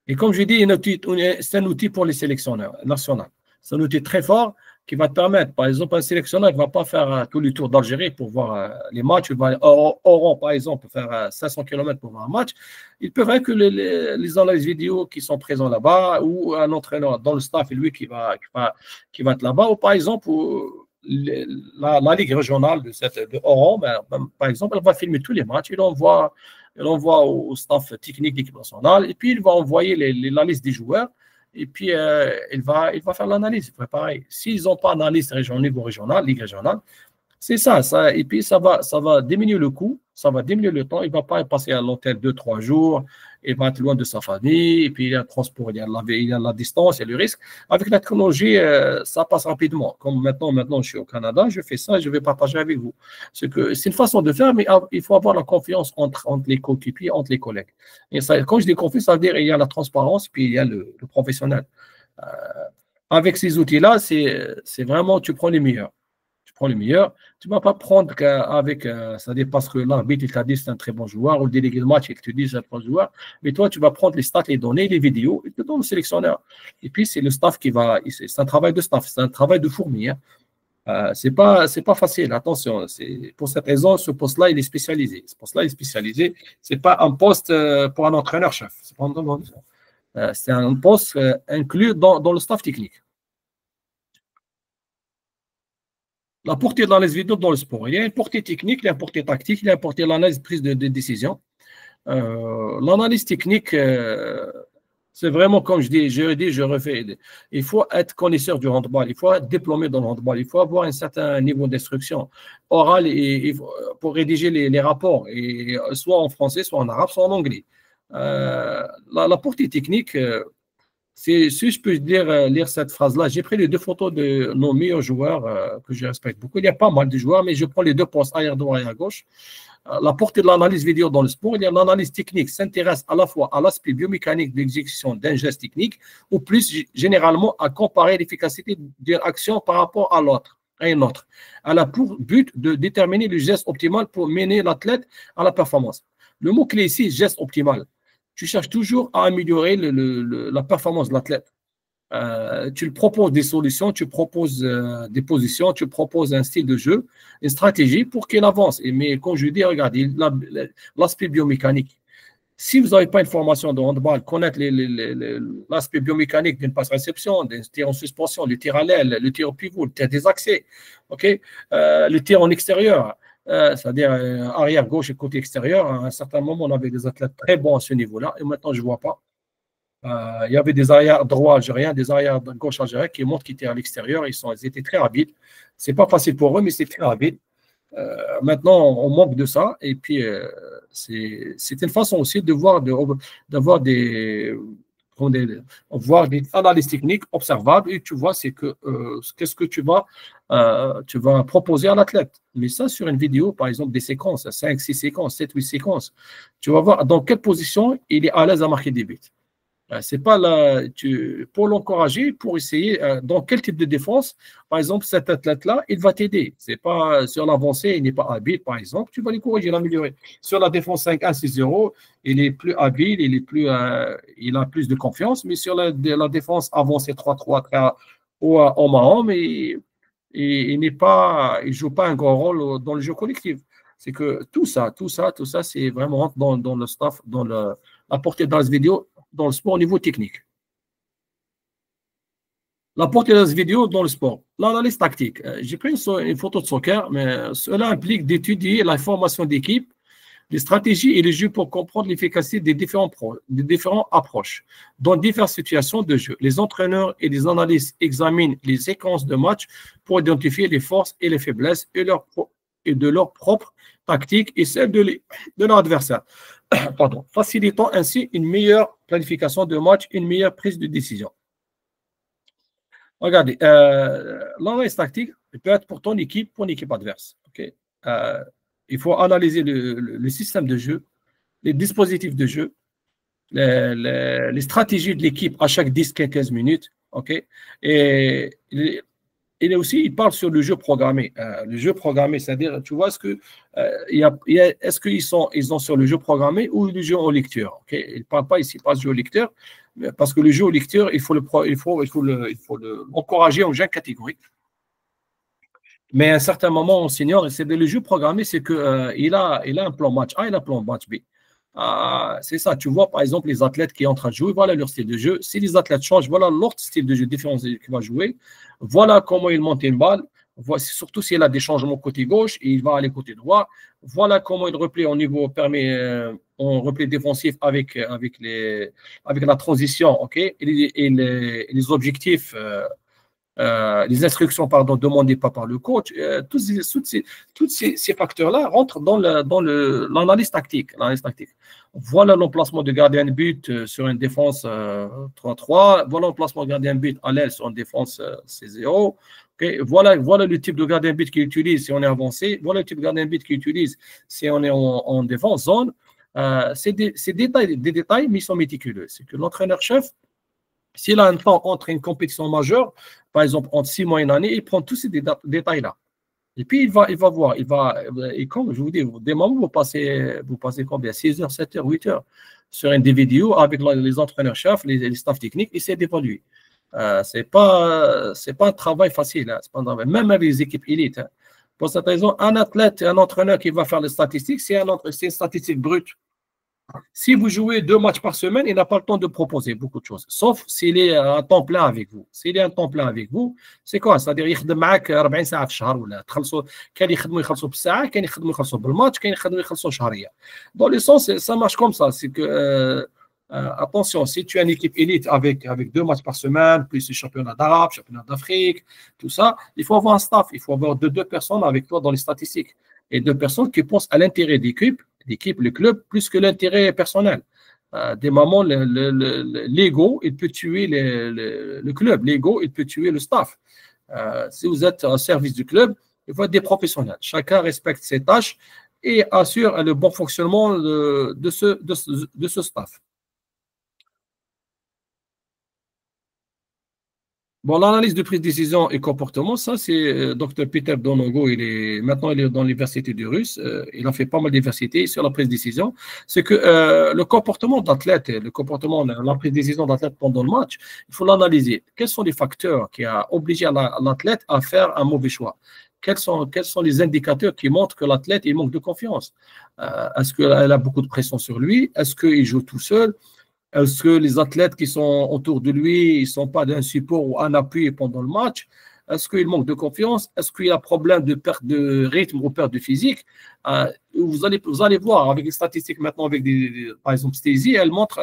Et comme je dis, c'est un outil pour les sélectionneurs nationaux. C'est un outil très fort qui va te permettre, par exemple, un sélectionneur ne va pas faire tous les tours d'Algérie pour voir les matchs. Il va, Oran, par exemple, faire 500 km pour voir un match. Il peut voir que les analyses vidéo qui sont présents là-bas ou un entraîneur dans le staff, et lui qui va être là-bas. Ou par exemple, la Ligue régionale de Oran, par exemple, elle va filmer tous les matchs. Il envoie au staff technique de l'équipe nationale et puis il va envoyer la liste des joueurs. Et puis, il va faire l'analyse, pareil. S'ils n'ont pas d'analyse niveau régional, ligue régionale, c'est ça. Et puis, ça va diminuer le coût, ça va diminuer le temps. Il ne va pas passer à l'hôtel 2-3 jours, il va être loin de sa famille, et puis il y a le transport, il y a la distance, il y a le risque. Avec la technologie, ça passe rapidement. Comme maintenant, je suis au Canada, je fais ça, je vais partager avec vous. C'est une façon de faire, mais il faut avoir la confiance entre les coéquipiers, entre les collègues. Et ça, quand je dis confiance, ça veut dire qu'il y a la transparence, puis il y a le professionnel. Avec ces outils-là, c'est vraiment, tu prends les meilleurs. Tu ne vas pas prendre avec, c'est-à-dire parce que l'arbitre, il t'a dit c'est un très bon joueur, ou le délégué de match, il te dit c'est un très bon joueur, mais toi, tu vas prendre les stats, les données, les vidéos, il te donne le sélectionneur. Et puis, c'est le staff c'est un travail de staff, c'est un travail de fourmi. C'est pas facile, attention. Pour cette raison, ce poste-là, il est spécialisé. C'est pas un poste pour un entraîneur-chef. C'est un poste inclus dans le staff technique. La portée de l'analyse vidéo dans le sport. Il y a une portée technique, il y a une portée tactique, il y a une portée de l'analyse prise de décision. L'analyse technique, c'est vraiment comme je refais. Il faut être connaisseur du handball, il faut être diplômé dans le handball, il faut avoir un certain niveau d'instruction orale pour rédiger les rapports, et soit en français, soit en arabe, soit en anglais. La portée technique, si je peux lire cette phrase-là, j'ai pris les 2 photos de nos meilleurs joueurs que je respecte beaucoup. Il y a pas mal de joueurs, mais je prends les 2 postes, arrière droit et à gauche. La portée de l'analyse vidéo dans le sport, il y a l'analyse technique, s'intéresse à la fois à l'aspect biomécanique de l'exécution d'un geste technique, ou plus généralement à comparer l'efficacité d'une action par rapport à une autre. Elle a pour but de déterminer le geste optimal pour mener l'athlète à la performance. Le mot-clé ici, geste optimal. Tu cherches toujours à améliorer la performance de l'athlète. Tu lui proposes des solutions, tu proposes des positions, tu proposes un style de jeu, une stratégie pour qu'il avance. Mais comme je dis, regarde, l'aspect biomécanique, Si vous n'avez pas une formation de handball, connaître l'aspect biomécanique d'une passe-réception, d'un tir en suspension, le tir à l'aile, le tir au pivot, le tir des accès, ok, le tir en extérieur, c'est-à-dire arrière gauche et côté extérieur, à un certain moment, on avait des athlètes très bons à ce niveau-là, et maintenant, je ne vois pas. Il y avait des arrières droits algériens, des arrières gauche algériens qui montrent qu'ils étaient à l'extérieur. Ils étaient très habiles. Ce n'est pas facile pour eux, mais c'est très habile. Maintenant, on manque de ça. Et puis, c'est une façon aussi de d'avoir voir des analyses techniques observables. Et tu vois, c'est que qu'est-ce que tu vas proposer à l'athlète. Mais ça, sur une vidéo, par exemple, des séquences, 5, 6 séquences, 7, 8 séquences, tu vas voir dans quelle position il est à l'aise à marquer des buts. C'est pas là, pour l'encourager, pour essayer dans quel type de défense, par exemple, cet athlète-là, il va t'aider. C'est pas sur l'avancée, il n'est pas habile, par exemple, tu vas les corriger, l'améliorer. Sur la défense 5-1, 6-0, il est plus habile, il a plus de confiance, mais sur la défense avancée 3-3 ou homme à homme, il ne joue pas un grand rôle dans le jeu collectif. C'est que tout ça, c'est vraiment dans le staff, la portée dans la vidéo, dans le sport au niveau technique. La portée de la vidéo dans le sport. L'analyse tactique. J'ai pris une photo de soccer, mais cela implique d'étudier la formation d'équipe, les stratégies et les jeux pour comprendre l'efficacité des différentes approches. Dans diverses situations de jeu, les entraîneurs et les analystes examinent les séquences de match pour identifier les forces et les faiblesses et de leur propre tactique et celle de leur adversaire. Pardon, facilitant ainsi une meilleure planification de match, une meilleure prise de décision. Regardez, l'analyse tactique peut être pour ton équipe, pour une équipe adverse. Okay? Il faut analyser le système de jeu, les dispositifs de jeu, les stratégies de l'équipe à chaque 10-15 minutes. Okay? Et il parle sur le jeu programmé. Le jeu programmé, c'est-à-dire, tu vois, est-ce qu'ils ont sur le jeu programmé ou le jeu en lecture? Okay? Il ne parle pas ici, pas de jeu en lecteur, parce que le jeu en lecteur, il faut l'encourager en jeune catégorie. Mais à un certain moment, on senior, c'est le jeu programmé, c'est qu'il a un plan match A et un plan match B. C'est ça, tu vois par exemple les athlètes qui sont en train de jouer, voilà leur style de jeu. Si les athlètes changent, voilà leur style de jeu différent qui va jouer. Voilà comment il monte une balle. Surtout s'il a des changements côté gauche, et il va aller côté droit. Voilà comment il replie au niveau en repli défensif avec la transition, ok, et les objectifs. Les instructions demandées pas par le coach, tous ces facteurs-là rentrent dans l'analyse tactique. Voilà l'emplacement de gardien de but sur une défense 3-3. Voilà l'emplacement de gardien de but à l'aile sur une défense C0. Okay. Voilà le type de gardien de but qu'il utilise si on est avancé. Voilà le type de gardien de but qu'il utilise si on est en défense zone. C'est des détails, mais ils sont méticuleux. C'est que l'entraîneur-chef, s'il a un temps entre une compétition majeure, par exemple entre 6 mois et une année, il prend tous ces détails-là. Et puis, il va voir, et comme je vous dis, des moments, vous passez combien? 6 heures, 7 heures, 8 heures sur des vidéos avec les entraîneurs-chefs, les staffs techniques, essayer d'évaluer. Ce n'est pas un travail facile, hein, même avec les équipes élites. Hein. Pour cette raison, un athlète, un entraîneur qui va faire les statistiques, c'est une statistique brute. Si vous jouez 2 matchs par semaine, il n'a pas le temps de proposer beaucoup de choses, sauf s'il est à temps plein avec vous. S'il est à temps plein avec vous, c'est quoi? C'est-à-dire يخدم معك 40 ساعة في الشهر ولا تخلصوا كان يخلصوا بالساعة كان يخلصوا بالماتش كان يخلصوا شهرية. Dans le sens, ça marche comme ça. C'est que attention, si tu as une équipe élite avec 2 matchs par semaine, plus le championnat d'Arabe, championnat d'Afrique, tout ça, il faut avoir un staff, il faut avoir 2 personnes avec toi dans les statistiques et 2 personnes qui pensent à l'intérêt d'équipe, le club, plus que l'intérêt personnel. Des moments, l'ego, il peut tuer le club. L'ego, il peut tuer le staff. Si vous êtes au service du club, il faut être des professionnels. Chacun respecte ses tâches et assure le bon fonctionnement de ce staff. Bon, l'analyse de prise de décision et comportement, ça, c'est Dr. Peter Donongo. Maintenant, il est dans l'université de Russe. Il a fait pas mal d'universités sur la prise de décision. C'est que le comportement d'athlète, la prise de décision d'athlète pendant le match, il faut l'analyser. Quels sont les facteurs qui ont obligé l'athlète à faire un mauvais choix? quels sont les indicateurs qui montrent que l'athlète il manque de confiance? Est-ce qu'elle a beaucoup de pression sur lui? Est-ce qu'il joue tout seul? Est-ce que les athlètes qui sont autour de lui, ils ne sont pas d'un support ou un appui pendant le match? Est-ce qu'il manque de confiance? Est-ce qu'il y a un problème de perte de rythme ou perte de physique? Vous allez voir avec les statistiques maintenant, avec par exemple, Stacey, elle montre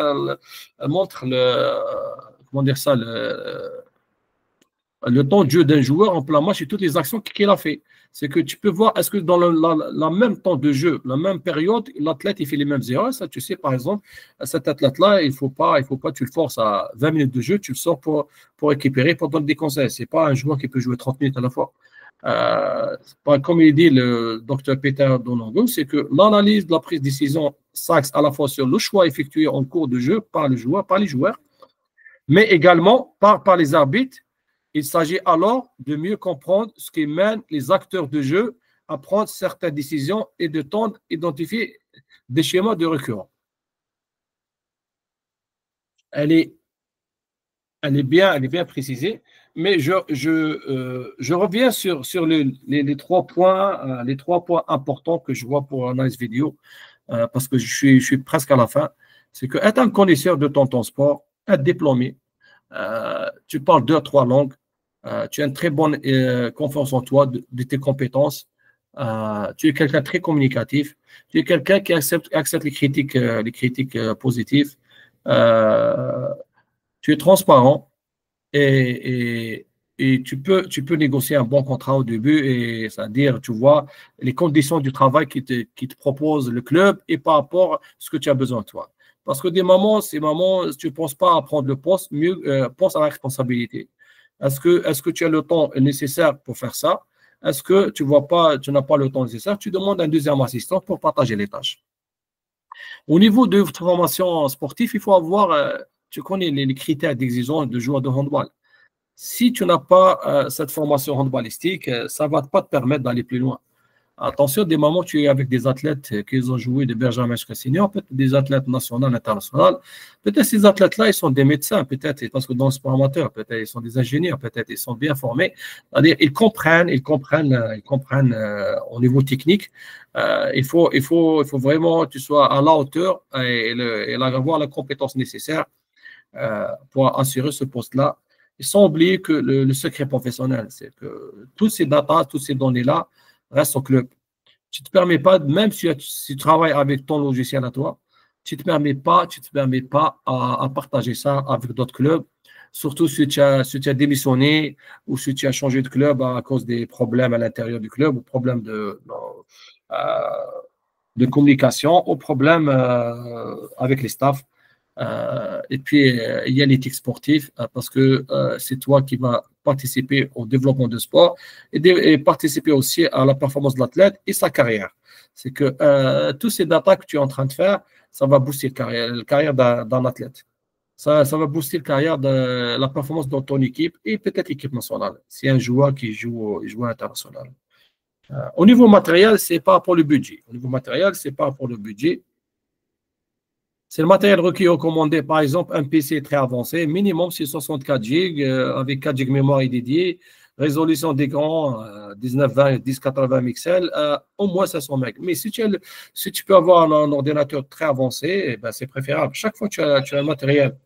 comment dire ça, le temps de jeu d'un joueur en plein match et toutes les actions qu'il a fait. C'est que tu peux voir, est-ce que dans la même temps de jeu, la même période, l'athlète il fait les mêmes erreurs. Ça, tu sais, par exemple, cet athlète-là, il faut pas, tu le forces à 20 minutes de jeu, tu le sors pour récupérer, pour donner des conseils. C'est pas un joueur qui peut jouer 30 minutes à la fois. Comme il dit le docteur Peter Donango, c'est que l'analyse de la prise de décision s'axe à la fois sur le choix effectué en cours de jeu par le joueur, par les joueurs, mais également par les arbitres. Il s'agit alors de mieux comprendre ce qui mène les acteurs de jeu à prendre certaines décisions et de tendre à identifier des schémas de récurrence. Elle est bien précisée, mais je reviens sur les 3 points, les 3 points importants que je vois pour l'analyse vidéo, parce que je suis presque à la fin. C'est que être un connaisseur de ton sport, être diplômé, tu parles 2 à 3 langues, tu as une très bonne confiance en toi, de tes compétences. Tu es quelqu'un de très communicatif. Tu es quelqu'un qui accepte les critiques positives. Tu es transparent et tu peux négocier un bon contrat au début, et c'est-à-dire, tu vois, les conditions du travail qui te propose le club et par rapport à ce que tu as besoin de toi. Parce que ces moments, tu ne penses pas à prendre le poste, mieux pense à la responsabilité. Est-ce que tu as le temps nécessaire pour faire ça? Est-ce que tu n'as pas le temps nécessaire? Tu demandes un deuxième assistant pour partager les tâches. Au niveau de votre formation sportive, il faut avoir, tu connais les critères d'exigence de joueur de handball. Si tu n'as pas cette formation handballistique, ça ne va pas te permettre d'aller plus loin. Attention, des moments, tu es avec des athlètes qui ont joué de Benjamin jusqu'à senior, peut-être des athlètes nationaux, internationaux. Peut-être ces athlètes-là, ils sont des médecins, peut-être, parce que dans le sport amateur, peut-être ils sont des ingénieurs, peut-être ils sont bien formés. C'est-à-dire, ils comprennent au niveau technique. Il faut vraiment que tu sois à la hauteur et avoir la compétence nécessaire pour assurer ce poste-là. Et sans oublier que le secret professionnel, c'est que toutes ces datas, toutes ces données-là, reste au club. Tu ne te permets pas, même si tu travailles avec ton logiciel à toi, tu ne te permets pas à partager ça avec d'autres clubs, surtout si tu as démissionné ou si tu as changé de club à cause des problèmes à l'intérieur du club ou problèmes de communication ou problèmes avec les staffs. Et puis, il y a l'éthique sportive parce que c'est toi qui vas participer au développement du sport et participer aussi à la performance de l'athlète et sa carrière. C'est que tous ces datas que tu es en train de faire, ça va booster la carrière d'un athlète. Ça va booster la performance de ton équipe et peut-être l'équipe nationale. C'est un joueur qui joue international. Au niveau matériel, c'est pas pour le budget. Au niveau matériel, c'est pas pour le budget. C'est le matériel requis recommandé, par exemple, un PC très avancé, minimum c'est 64 GB, avec 4 GB mémoire dédiée, résolution d'écran 1920 1080 pixels, au moins 500 MB. Mais si tu peux avoir un ordinateur très avancé, eh ben, c'est préférable. Chaque fois que tu as un matériel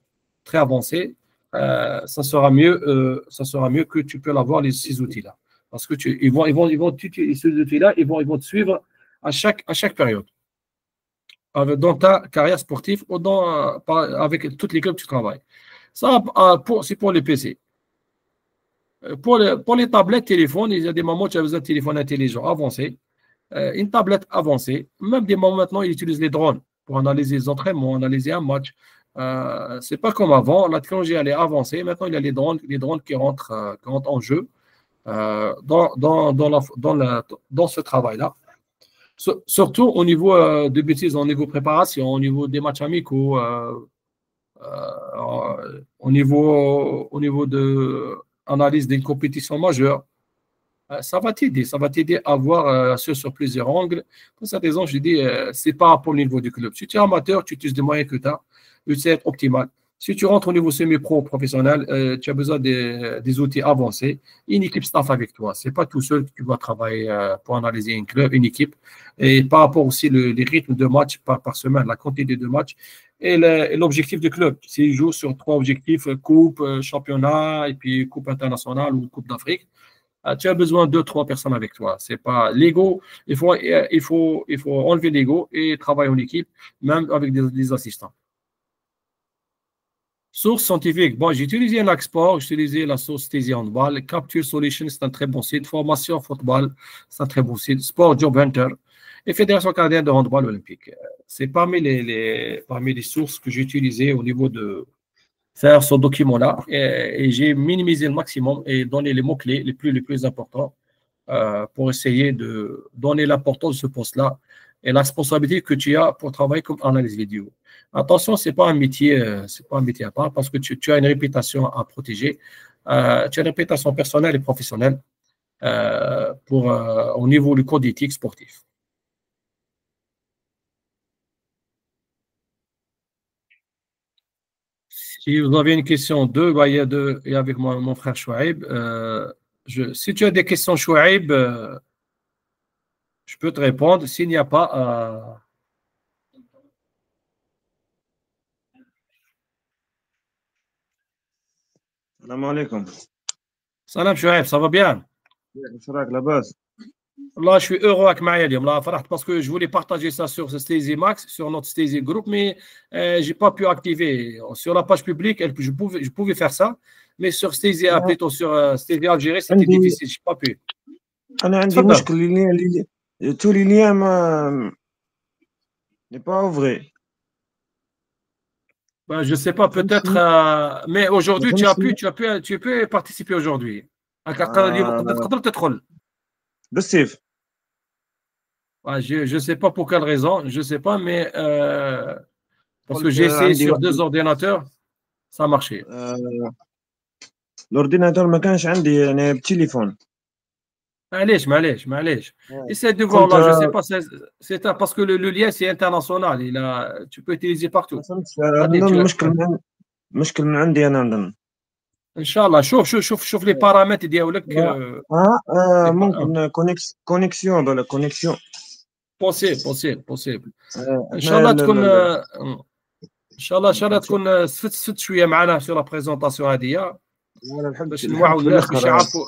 très avancé, ça sera mieux que tu peux avoir ces outils-là. Parce que ils vont utiliser ces outils-là, ils vont te suivre à chaque période dans ta carrière sportive ou avec toutes les clubs que tu travailles. Ça, c'est pour les PC. Pour les tablettes, téléphones, il y a des moments où tu as besoin de téléphone intelligent avancé. Une tablette avancée, même des moments maintenant, ils utilisent les drones pour analyser les entraînements, analyser un match. C'est pas comme avant, la technologie elle est avancée. Maintenant, il y a les drones qui rentrent en jeu dans ce travail-là. Surtout au niveau de bêtises, au niveau préparation, au niveau des matchs amicaux, au niveau de analyse des compétitions majeures. Ça va t'aider à voir ce sur plusieurs angles. Pour cette raison, je dis, c'est pas pour le niveau du club. Si tu es amateur, tu utilises des moyens que tu as, tu sais être optimal. Si tu rentres au niveau semi-pro professionnel, tu as besoin des outils avancés, une équipe staff avec toi. C'est pas tout seul que tu dois travailler pour analyser un club, une équipe. Et par rapport aussi les rythmes de match par semaine, la quantité de matchs et l'objectif du club. S'il joue sur trois objectifs, coupe, championnat et puis coupe internationale ou coupe d'Afrique, tu as besoin de deux, trois personnes avec toi. C'est pas l'ego. Il faut enlever l'ego et travailler en équipe, même avec des assistants. Source scientifique. Bon, j'ai utilisé un Sport, j'ai utilisé la source Stasi Handball. Capture Solution, c'est un très bon site. Formation Football, c'est un très bon site. Sport Job Hunter et Fédération canadienne de handball olympique. C'est parmi les sources que j'ai utilisées au niveau de faire ce document-là. Et j'ai minimisé le maximum et donné les mots-clés les plus importants pour essayer de donner l'importance de ce poste-là et la responsabilité que tu as pour travailler comme analyse vidéo. Attention, c'est pas un métier à part parce que tu as une réputation à protéger. Tu as une réputation personnelle et professionnelle au niveau du code éthique sportif. Si vous avez une question, bah, il y a avec mon frère Chouaib. Si tu as des questions, Chouaib, je peux te répondre. S'il n'y a pas, السلام عليكم. salam Chouaib, ça va bien? كيف راك لاباس؟ Là, je suis heureux avec Maya Liam. Là, parce que je voulais partager ça sur ce Stacy Max, sur notre Stacy Group, mais je n'ai pas pu activer. Sur la page publique, je pouvais faire ça, mais sur Stacy, أنا plutôt sur Stacy Algérie, c'était عندي difficile. Je n'ai pas pu. أنا عندي تفضل. مشكل tous les liens n'est pas ouvré. Ben, je ne sais pas, peut-être, mais ما aujourd'hui, tu as فهمتش pu, tu as pu, tu peux participer aujourd'hui. آه، تقدر تدخل. بالسيف. Je ne sais pas pour quelle raison, je ne sais pas, mais parce que قلت j'ai essayé عندي sur واحد deux ordinateurs, ça a marché. الأورديناتور ما كانش عندي يعني بالتليفون. معليش. Essaie de voir قلت là, je sais pas, parce que le lien c'est international, tu peux utiliser ما partout. فهمتش Allez, نظن مشكل من عندي أنا نظن. ان شاء الله شوف لي بارامتر ديالك ممكن كونيكسيون ولا كونيكسيون. بوسيبل ان شاء حنا الله تكون تكون استفدت شويه معنا في لا بريزونطاسيون هذه باش نوعوا لحقت في الناس الآخر.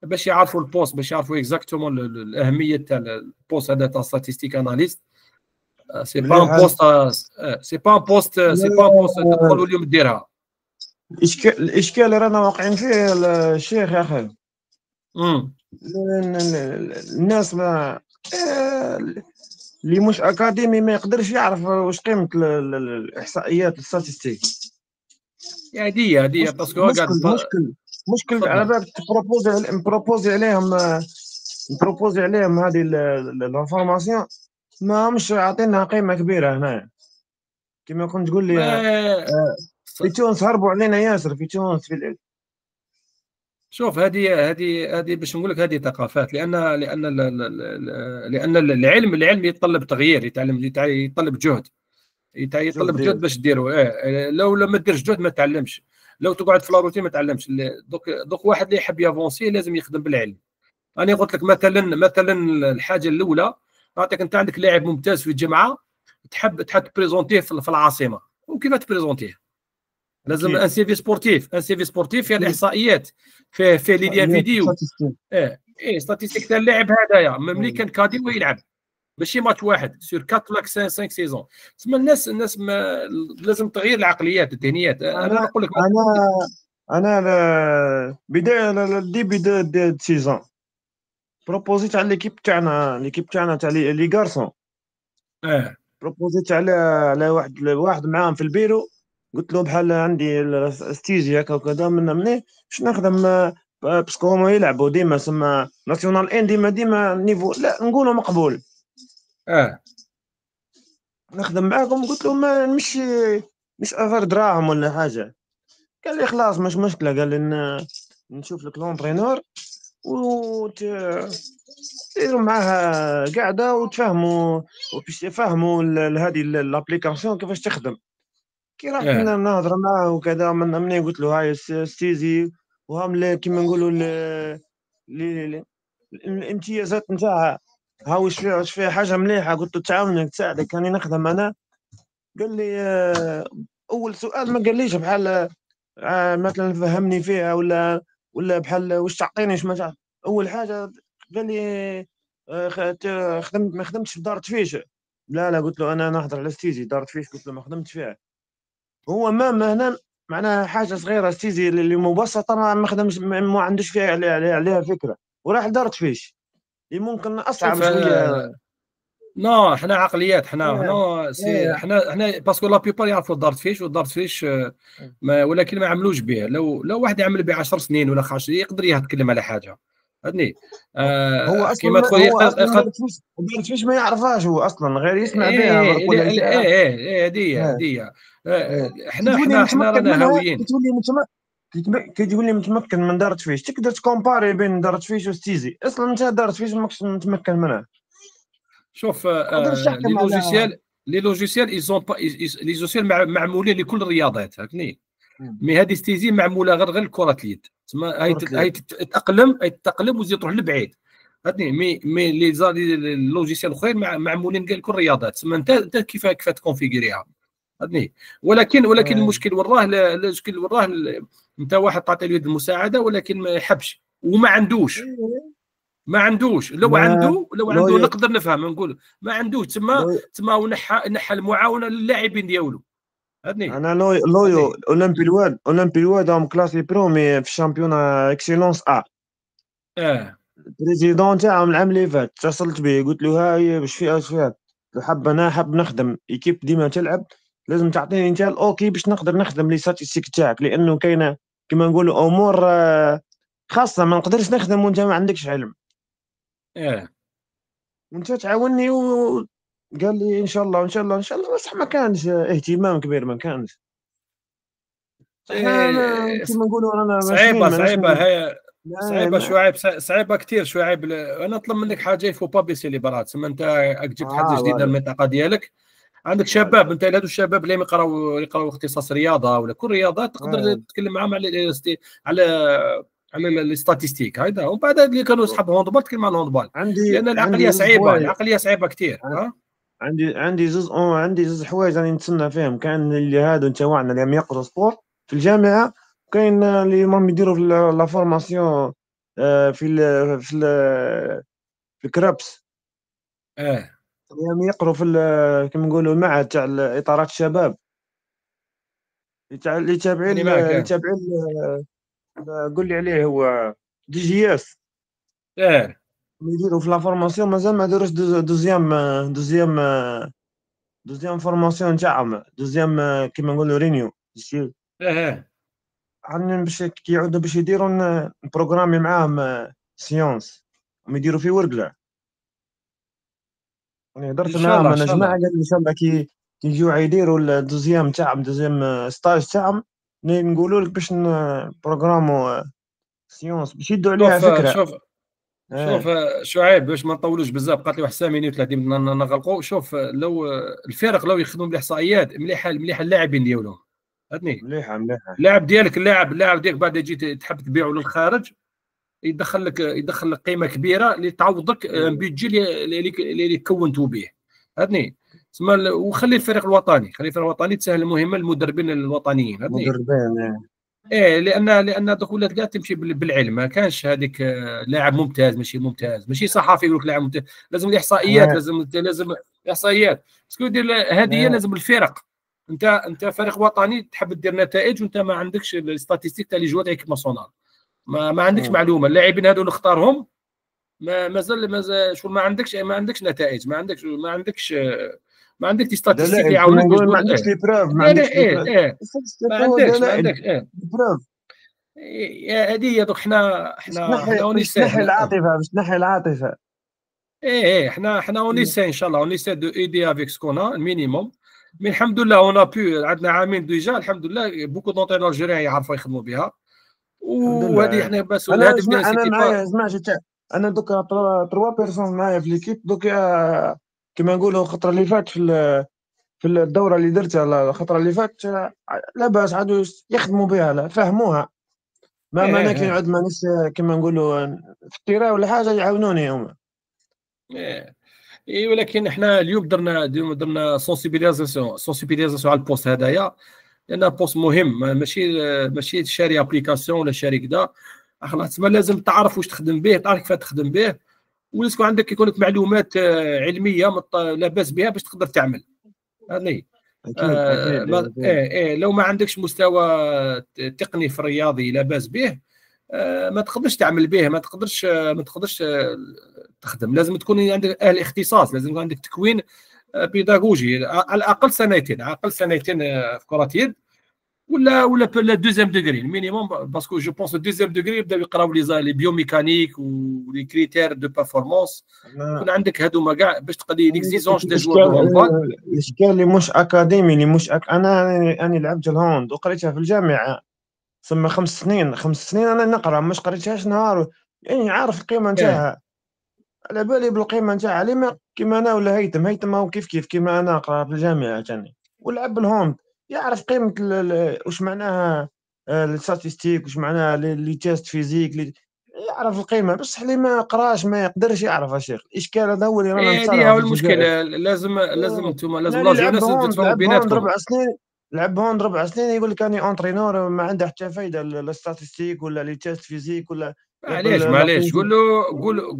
باش يعرفوا البوست، باش يعرفوا اكزاكتومون الاهميه تاع البوست هذا تاع ستاتيستيك اناليست. سي با ان بوست تدخلوا اليوم ديرها. الاشكال اللي رانا واقعين فيه الشيخ يا اخي. الناس ما اللي مش اكاديمي ما يقدرش يعرف واش قيمه الاحصائيات الستاتستيك. هذه باسكو مشكل على بالك نبروبوزي عليهم هذه الانفورماسيون ما همش عاطينها قيمه كبيره هنا. كما كنت تقول لي في تونس هربوا علينا ياسر في تونس شوف هذه باش نقول لك هذه ثقافات، لان العلم يتطلب تغيير، يتطلب جهد، يطلب جهد باش ديرو. لو ما ديرش جهد ما تعلمش، لو تقعد في لاروتين ما تعلمش. دوك واحد اللي يحب يافونسي لازم يخدم بالعلم. انا قلت لك مثلا الحاجه الاولى، نعطيك انت عندك لاعب ممتاز في الجامعه، تحب تبريزونتيه في العاصمه، وكيف تبريزونتيه؟ لازم ان سي في سبورتيف فيه الاحصائيات، فيه لي ليان فيديو، ستاتيستيك تاع اللاعب هذايا ملي كان كادي ويلعب، ماشي ماتش واحد سور 4 ولا 5 سيزون. تسمى الناس لازم تغيير العقليات الذهنيات. انا نقول لك انا بدايه ديبي دو سيزون بروبوزيت على ليكيب تاعنا تاع لي غارسون. بروبوزيت على واحد معاهم في البيرو، قلت له بحال عندي ستيجي هكا وكذا مني باش نخدم باسكو هما يلعبوا ديما سما ناسيونال ان ديما نيفو لا نقولوا مقبول. نخدم معاكم. قلت له ما مش افر دراهم ولا حاجه. قال لي خلاص مش مشكله. قال لي نشوف لك لونترينور ديروا معاه قاعده وتفهموا وباش يفهموا هذه الابليكاسيون كيفاش تخدم. كي رحت اه نهضر معاه وكذا، مني قلت له هاي ستيزي وهم كيما نقولوا الامتيازات نتاعها، ها واش فيها حاجه مليحه. قلت له تعاونك تساعدك راني نخدم انا. قال لي اول سؤال ما قاليش بحال مثلا فهمني فيها ولا بحال واش تعطيني واش ما تعطيني. اول حاجه قال لي خدمت ما خدمتش في دار تفيش. لا قلت له انا نهضر على ستيزي، دار تفيش قلت له ما خدمتش فيها. هو ما هنا معناها حاجه صغيره ستيزي اللي مبسطه ما خدمش ما عندوش فيها عليها فكره، وراح دار تفيش اللي ممكن اصعب شوف شويه. نو حنا عقليات، حنا ايه هنا سي ايه حنا باسكو لا بيبار يعرفوا الدارت فيش والدارت فيش ما ولكن ما عملوش به. لو واحد يعمل به 10 سنين ولا 15 يقدر يتكلم على حاجه فهمتني. هو اصلا كيما تقول هو اصلا يقدر. دار تفيش ما يعرفهاش، هو اصلا غير يسمع بها ايه برك ايه ولا يشاهد. ايه ايه هديه ايه هديه. ايه كي احنا تولي احنا متمكن رانا منها، هاويين. كي تولي متمكن من دار تفيش تقدر تكومباري بين دار تفيش وستيزي. اصلا انت دار تفيش ماكش متمكن منها، شوف تقدرش لي تحكم عليها. لوجيسيال لي لوجيسيال ايزون با لي لوجيسيال معمولين لكل الرياضات فهمتني. مم. مي هذه ستيزي معموله غير كره اليد، تسمى كرة هاي اليد. تتاقلم وتزيد تروح لبعيد فهمتني. مي لي لوجيسيال الاخرين معمولين كاع لكل الرياضات، تسمى انت كيف تكونفيغوريها فهمتني. ولكن آه. المشكل وراه المشكل وراه انت واحد تعطي له يد المساعده ولكن ما يحبش وما عندوش. إيه. ما عندوش، ما لو عنده لو نقدر نفهم نقول ما عندوش، تسمى لو نحى المعاونه للاعبين ديالو فهمتني. انا لويو فهمتني اولمبي الواد هم كلاسي برومي في الشامبيونا اكسيلونس ا. اه البريزيدون تاعهم العام اللي فات اتصلت به قلت له هاي باش فيها واش فيها. قلت له انا حاب نخدم ايكيب ديما تلعب، لازم تعطيني انت الاوكي باش نقدر نخدم لي ساتيستيك تاعك، لانه كاينه كما نقولوا امور خاصه ما نقدرش نخدم وانت ما عندكش علم. اه وانت تعاوني قال لي ان شاء الله ان شاء الله ان شاء الله، بصح ما كانش اهتمام كبير ما كانش. احنا إيه، كما نقولوا رانا ماشيين صعيبه ماناش صعيبه هي. صعيبه ما شعيب، صعيبه كثير شعيب. انا نطلب منك حاجه يفو با بيسي لي برات، تسمى انت راك جبت حد جديد فوالا للمنطقه ديالك. عندك فوالا شباب، انت هادو الشباب اللي يقراو اختصاص رياضه ولا كل رياضات تقدر آه. تتكلم معاهم على على لي ستاتيستيك هيدا، ومن بعد اللي كانوا يصحاب هوندبال تكلم عن الهوندبال. لان عندي زوج حوايج. العقليه صعيبه كثير ها. عندي زوج حوايج راني نتسنى فيهم. كان اللي هادو تاعنا اللي يقروا سبور في الجامعه، كاين اللي راهم يديروا في لا فورماسيون في في الكرابس، اه اللي يقروا في كما نقولوا المعهد تاع اطارات الشباب، اللي تابعين راني معك اللي اه تابعين قول لي عليه هو دي جي اس. اه يديروا في لا فورماسيون مازال ما داروش دوزيام دوزيام فورماسيون تاعهم، دوزيام كيما نقولوا رينيو اه عندهم باش كيعودوا باش يديروا بروغرامي معاهم سيونس، هم يديروا في ورقله. انا ان هضرت شاء الله معاهم ان انا شاء جماعه الله. قال لي ان شاء الله كي يجوا يديروا الدوزيام تاعهم دوزيام ستاج تاعهم نقولوا لك باش بروغرامو سيونس باش يدوا عليها شوف فكره. شوف اه شعيب باش ما نطولوش بزاف، بقات لي واحد 5 مينوت 30 نغلقوا. شوف لو الفرق لو يخدموا بالاحصائيات مليحه اللاعبين ديالهم فهمتني. مليحه مليحه. اللاعب ديالك بعد يجي تحب تبيعه للخارج يدخل لك قيمه كبيره اللي تعوضك بيدجي اللي كونتوا به فهمتني. تسمى وخلي الفريق الوطني، تسهل المهمه للمدربين الوطنيين فهمتني. مدربين ايه لان دوك ولات كاع تمشي بالعلم، ما كانش هذيك لاعب ممتاز ماشي صحافي يقول لك لاعب ممتاز. لازم الاحصائيات، احنا لازم الاحصائيات. باسكو يدير هذه احنا لازم الفرق. انت فريق وطني تحب دير نتائج وانت ما عندكش الستاتيستيك تاع لي جوار تاع ايكيب ناسيونال، ما عندكش معلومه. اللاعبين هذو اللي اختارهم مازال شغل ما عندكش نتائج، ما عندك دي ستاتيستيك اللي دلائل كما يعاونوك باش نقول، ما تقول عندكش ايه. لي بروف ما لا عندكش لي ايه بروف. ايه ما دلائل عندكش ايه. بروف. هذه هي دوك حنا باش حنا تنحي حنا باش اونيسيه تنحي العاطفه باش تنحي العاطفه. ايه حنا اونيسيه ان شاء الله اونيسيه دو ايدي افيك سكونا المينيموم. مي الحمد لله اون بو عندنا عامين ديجا الحمد لله بوكو دونترينور الجيريان يعرفوا يخدموا بها. الحمد وهذه لله. احنا بس انا الهدف ديالنا انا سيتي با. معايا سمعت انا دوكا تروا بيرسون معايا في ليكيب دوكا كما نقولوا الخطره اللي فات في في الدوره اللي درتها الخطره اللي فاتت، لاباس عادوا يخدموا بها، لا فهموها. اه ما انا كي اه نعود مانيش كما نقولوا في التيرا ولا حاجه يعاونوني هما. اي، ولكن احنا اليوم درنا سونسيبيليزاسيون على البوست هذايا، لان بوست مهم، ماشي شاري ابليكاسيون ولا شاري كذا. خلاص تما لازم تعرف واش تخدم به، تعرف كيف تخدم به، ولازم عندك يكون لك معلومات علميه لاباس بها باش تقدر تعمل. هذه اكيد اكيد اكيد. لو ما عندكش مستوى تقني في الرياضي لاباس به، ما تقدرش تعمل به، ما تقدرش تخدم. لازم تكون عندك اهل اختصاص، لازم يكون عندك تكوين بيداغوجي على الاقل سنتين، على الاقل سنتين في كره يد، ولا دوزيام دوغري المينيموم، باسكو جو بونس دوزيام دوغري يبداو يقراو لي بيوميكانيك ولي كريتير دو بيرفورمانس، يكون عندك هذوما كاع باش تقضي ليكزيجونس دي جوار الاشكال دو هوندبال. الاشكال اللي مش اكاديمي، اللي مش انا لعبت الهوند وقريتها في الجامعه، ثم 5 سنين. 5 سنين انا نقرا، مش قريتهاش نهار، يعني عارف القيمه اه نتاعها، على بالي بالقيمه نتاعها. لما كيما انا ولا هيثم هو كيف كيما انا قرا في الجامعه تاني ولعب الهوند، يعرف قيمه واش معناها الستاتيستيك، واش معناها لي تيست فيزيك يعرف القيمه. بصح اللي ما قراش ما يقدرش يعرف. الشيخ الاشكال هذا هو اللي رانا هذه نتصارعوا هو في الجزائر. المشكل. لازم انتم، انا لازم اللي لا لعب جونيس هوند تفهموا لعب هوند بيناتكم. 4 سنين، لعب هوند 4 سنين يقول لك اني اونترينور ما عنده حتى فايده، لا ستاتيستيك ولا لي تيست فيزيك ولا لا معليش قول له،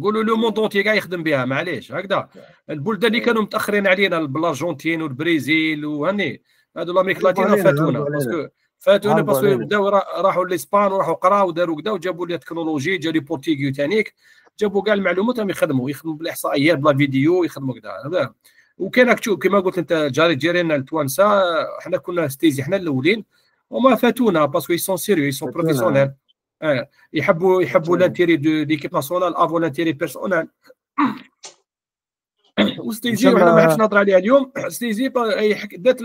قولوا له موند اونتي كاع يخدم بها، معليش هكذا. البلدان اللي كانوا متاخرين علينا، الارجنتين والبرازيل وهني، هادو الامريكا هربوا اللاتينيه علينا هربوا فاتونا، علينا هربوا باسكو علينا. بداو راحوا لاسبان وراحوا قراو وداروا كذا وجابوا لي التكنولوجي، جا لي بورتيغيو تانيك، جابوا كاع المعلومات، هم يخدموا بالاحصائيات بلا فيديو، يخدموا كذا هذا. وكان كما قلت انت، جيرينا التوانسه، احنا كنا ستيزي احنا الاولين، وما فاتونا باسكو يسون سيريو، يسون فاتونا بروفيسيونيل. يحبوا فاتونا. لانتيري دو ليكيب ناسيونال افون لانتيري بيرسونال. ان شاء وستيزي وحنا ما عرفتش الله. نهضر عليها اليوم. ستيزي دات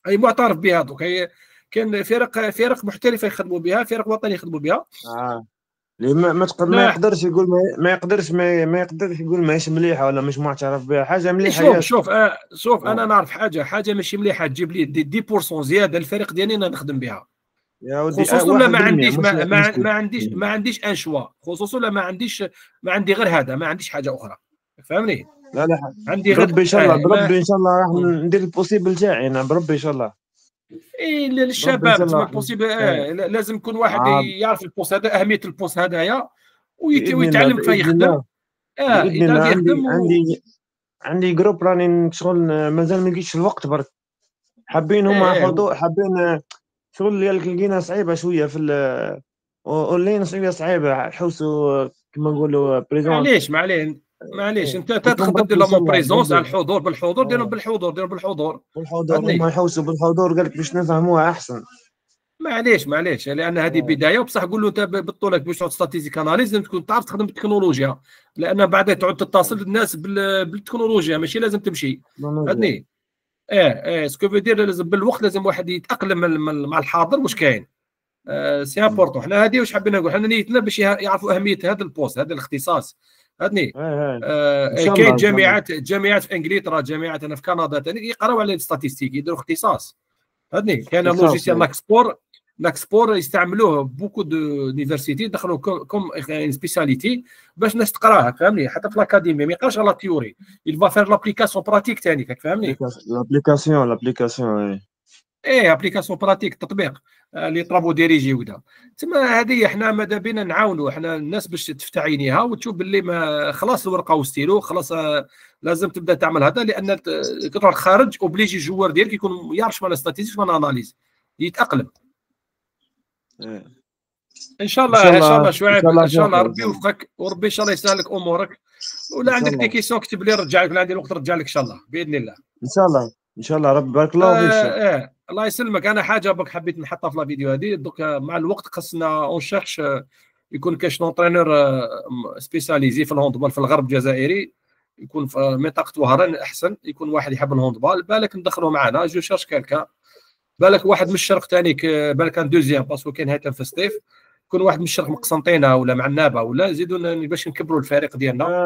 هي معترف بها دوك، هي كان فرق محترفه يخدموا بها، فرق وطنيه يخدموا بها. اللي ما لا يقدرش يقول ما يقدرش يقول ماهيش مليحه ولا مش معترف بها. حاجه مليحه شوف ياسر. شوف شوف، انا نعرف حاجه ماشي مليحه، تجيب لي دي 10% زياده الفريق ديالي انا نخدم بها، يا ودي خصوصا لا ما 1% عنديش مش مشكل. ما عنديش ان شوا، خصوصا لا ما عندي غير هذا، ما عنديش حاجه اخرى، فهمني؟ لا لا، عندي غير بربي ان شاء الله، ما بربي ان شاء الله راح ندير البوسيبل تاعي انا، بربي ان شاء الله. إيه بربي ان شاء للشباب تسمى الله. البوسيبل، آه. لازم يكون واحد آه. يعرف البوست هذا، اهميه البوست هذايا، باذن الله ويتعلم كيف باذن يخدم. الله باذن الله. يتعرف يخدم عندي جروب راني شغل، مازال ما لقيتش الوقت برك. حابين هما ايه حضور، حابين شغل اللي لقينا صعيبه شويه في اونلاين، شويه صعيبه حوسوا كما نقولوا بريزونس. معليش انت قلت لهم تقدر دير بربي ان شاء لهم الله بريزونس على بربي. الحضور، بالحضور آه. ديرهم بالحضور. بالحضور هما فهمتني؟ يحوسوا بالحضور، قال لك باش نفهموها احسن. معليش لان هذه آه. بدايه، وبصح قول له انت بالطولك باش تعود ستاتيستيك اناليز لازم تكون تعرف تخدم بالتكنولوجيا، لان بعد تعود تتصل الناس بالتكنولوجيا، ماشي لازم تمشي. تكنولوجيا. فهمتني؟ سكو في دير لازم بالوقت، لازم واحد يتاقلم مع الحاضر واش كاين. سي امبورطون. حنا هذه واش حابين نقول، حنا نيتنا باش يعرفوا اهميه هذا البوست، هذا الاختصاص. فهمتني؟ ان شاء الله كاين ان شاء الله. جامعات في انجلترا، جامعات هنا في كندا ثاني يقراو على الستاتيستيك، يديروا اختصاص. فهمتني؟ كاين اختصاص. لوجيسيال لاكسبور يستعملوه بوكو دو يونيفرسيتي، دخلوا كوم سبيسياليتي باش الناس تقراها. فهمني؟ حتى في الاكاديميه ما يقراش على تيوري، il va faire l'application pratique ثاني، فهمني؟ لابليكاسيون. ابليكاسيون براتيك، تطبيق اللي طرابو ديريجي وكذا. تما هذه احنا ماذا بينا نعاونوا احنا الناس باش تفتح عينيها وتشوف باللي ما خلاص الورقه وستيلو خلاص، لازم تبدا تعمل هذا، لان كتروح خارج اوبليجي الجوار ديالك يكون يعرف شنو ستاتيستيك شنو اناليز، يتاقلم. ان شاء ان شاء الله ان شاء الله الله ان شعيب، شاء الله ان شاء الله توفق ان ربي شاء الله. يوفقك، وربي ان شاء الله يسهل لك امورك. ان ولا شاء عندك دي الله كيسيون اكتب لي نرجع لك، ولا عندي الوقت نرجع لك ان شاء الله باذن الله. ان شاء الله ان شاء الله. ربي بارك الله فيك شيخ. الله يسلمك. انا حاجه برك حبيت نحطها في لا فيديو هذه دوك، مع الوقت خصنا اون شيرش يكون كاش اونترينور سبيساليزي في الهوندبال في الغرب الجزائري، يكون في منطقه وهران احسن، يكون واحد يحب الهوندبال، بالك ندخلوه معنا، جو شيرش كالكا، بالك واحد من الشرق ثاني، بالك ان دوزيام باسكو كاين هيثم في الصيف، يكون واحد من الشرق مقسنطينه ولا مع النابه ولا نزيدوا باش نكبروا الفريق ديالنا.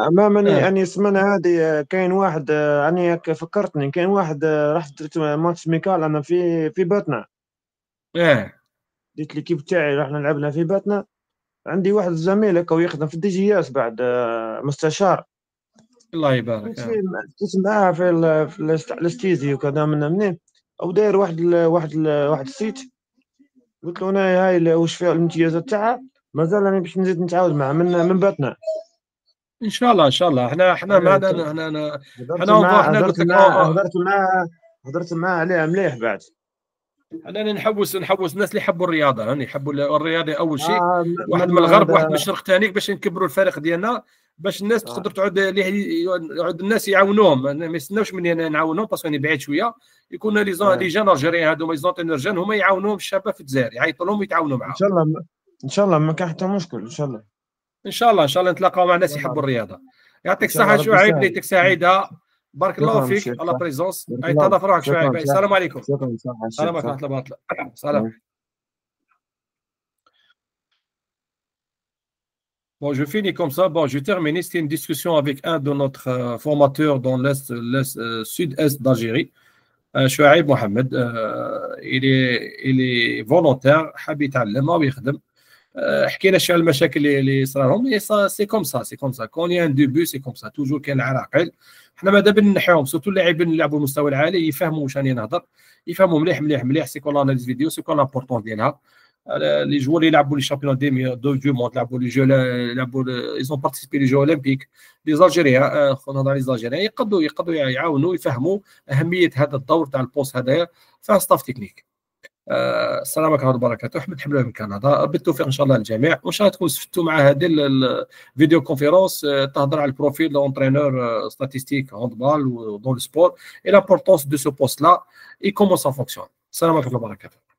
امامني اني السمانه هذه كاين واحد اني فكرتني، كاين واحد رحت درت ماتش ميكال انا في باتنا. ديت ليكيب تاعي رحنا لعبنا في باتنا. عندي واحد الزميل هكا ويخدم في الدي جي اس بعد مستشار. الله يبارك. كنت معاه في الاستيزي وكذا منين او داير واحد السيت. قلت له انا هاي واش فيها الامتيازات تاعها، مازال انا باش نزيد نتعاود معاه من باتنا. ان شاء الله ان شاء الله. احنا معنا احنا قلت لك هضرت معاه عليها مليح بعد. انا نحوس الناس اللي يحبوا الرياضه، يحبوا الرياضه اول شيء. واحد من من الغرب واحد من الشرق ثاني، باش نكبروا الفريق ديالنا، باش الناس تقدر تعود يعود الناس يعاونوهم. ما يستناوش مني نعاونهم باسكو انا بعيد شويه. يكون لي جان الجيريان هذوما لي زونتينور هما يعاونوهم الشباب في الجزائر، يعيطوا لهم ويتعاونوا معاهم. ان شاء الله ما كان حتى مشكل. ان شاء الله نتلاقاو مع ناس يحبوا الرياضه. يعطيك الصحه شعيب، ليلتك سعيده. بارك الله فيك على بريزونس. تهلا في روحك شعيب. السلام عليكم. السلام عليكم ورحمه الله وبركاته. سلام. Bon, je finis comme ça. Bon, je termine. C'était une discussion avec un de notre formateurs dans sud-est d'Algérie, Chouaib Mohamed. Il est volontaire, حاب يتعلم ويخدم. حكينا شويه على المشاكل اللي صار لهم. سي كوم سا كون يان ديبي، سي كوم سا توجور كاين العراقيل. حنا ماذا بنا نحيهم سورتو اللاعبين اللي يلعبوا المستوى العالي، يفهموا واش راني نهضر، يفهموا مليح سي كون لاناليز فيديو، سي كون لامبورطون ديالها. لي جوار اللي يلعبوا لي شامبيون دو موند، يلعبوا لي جو، يلعبوا ايزون بارتيسيبي لي جو اولمبيك، لي زالجيريان، نهضر على لي زالجيريان، يقدروا يعاونوا يفهموا اهميه هذا الدور تاع البوست هذايا فيها ستاف تكنيك. السلام عليكم ورحمه الله وبركاته. احمد حمله من كندا. بالتوفيق ان شاء الله للجميع، وان شاء الله تكونوا استفدتوا مع هذه الفيديو كونفيرونس تهضر على البروفيل دونترينور ستاتيستيك هاندبال ودون السبور اي لامبورطونس دو سو بوست لا اي كومون سا فونكسيون. السلام عليكم ورحمه الله وبركاته.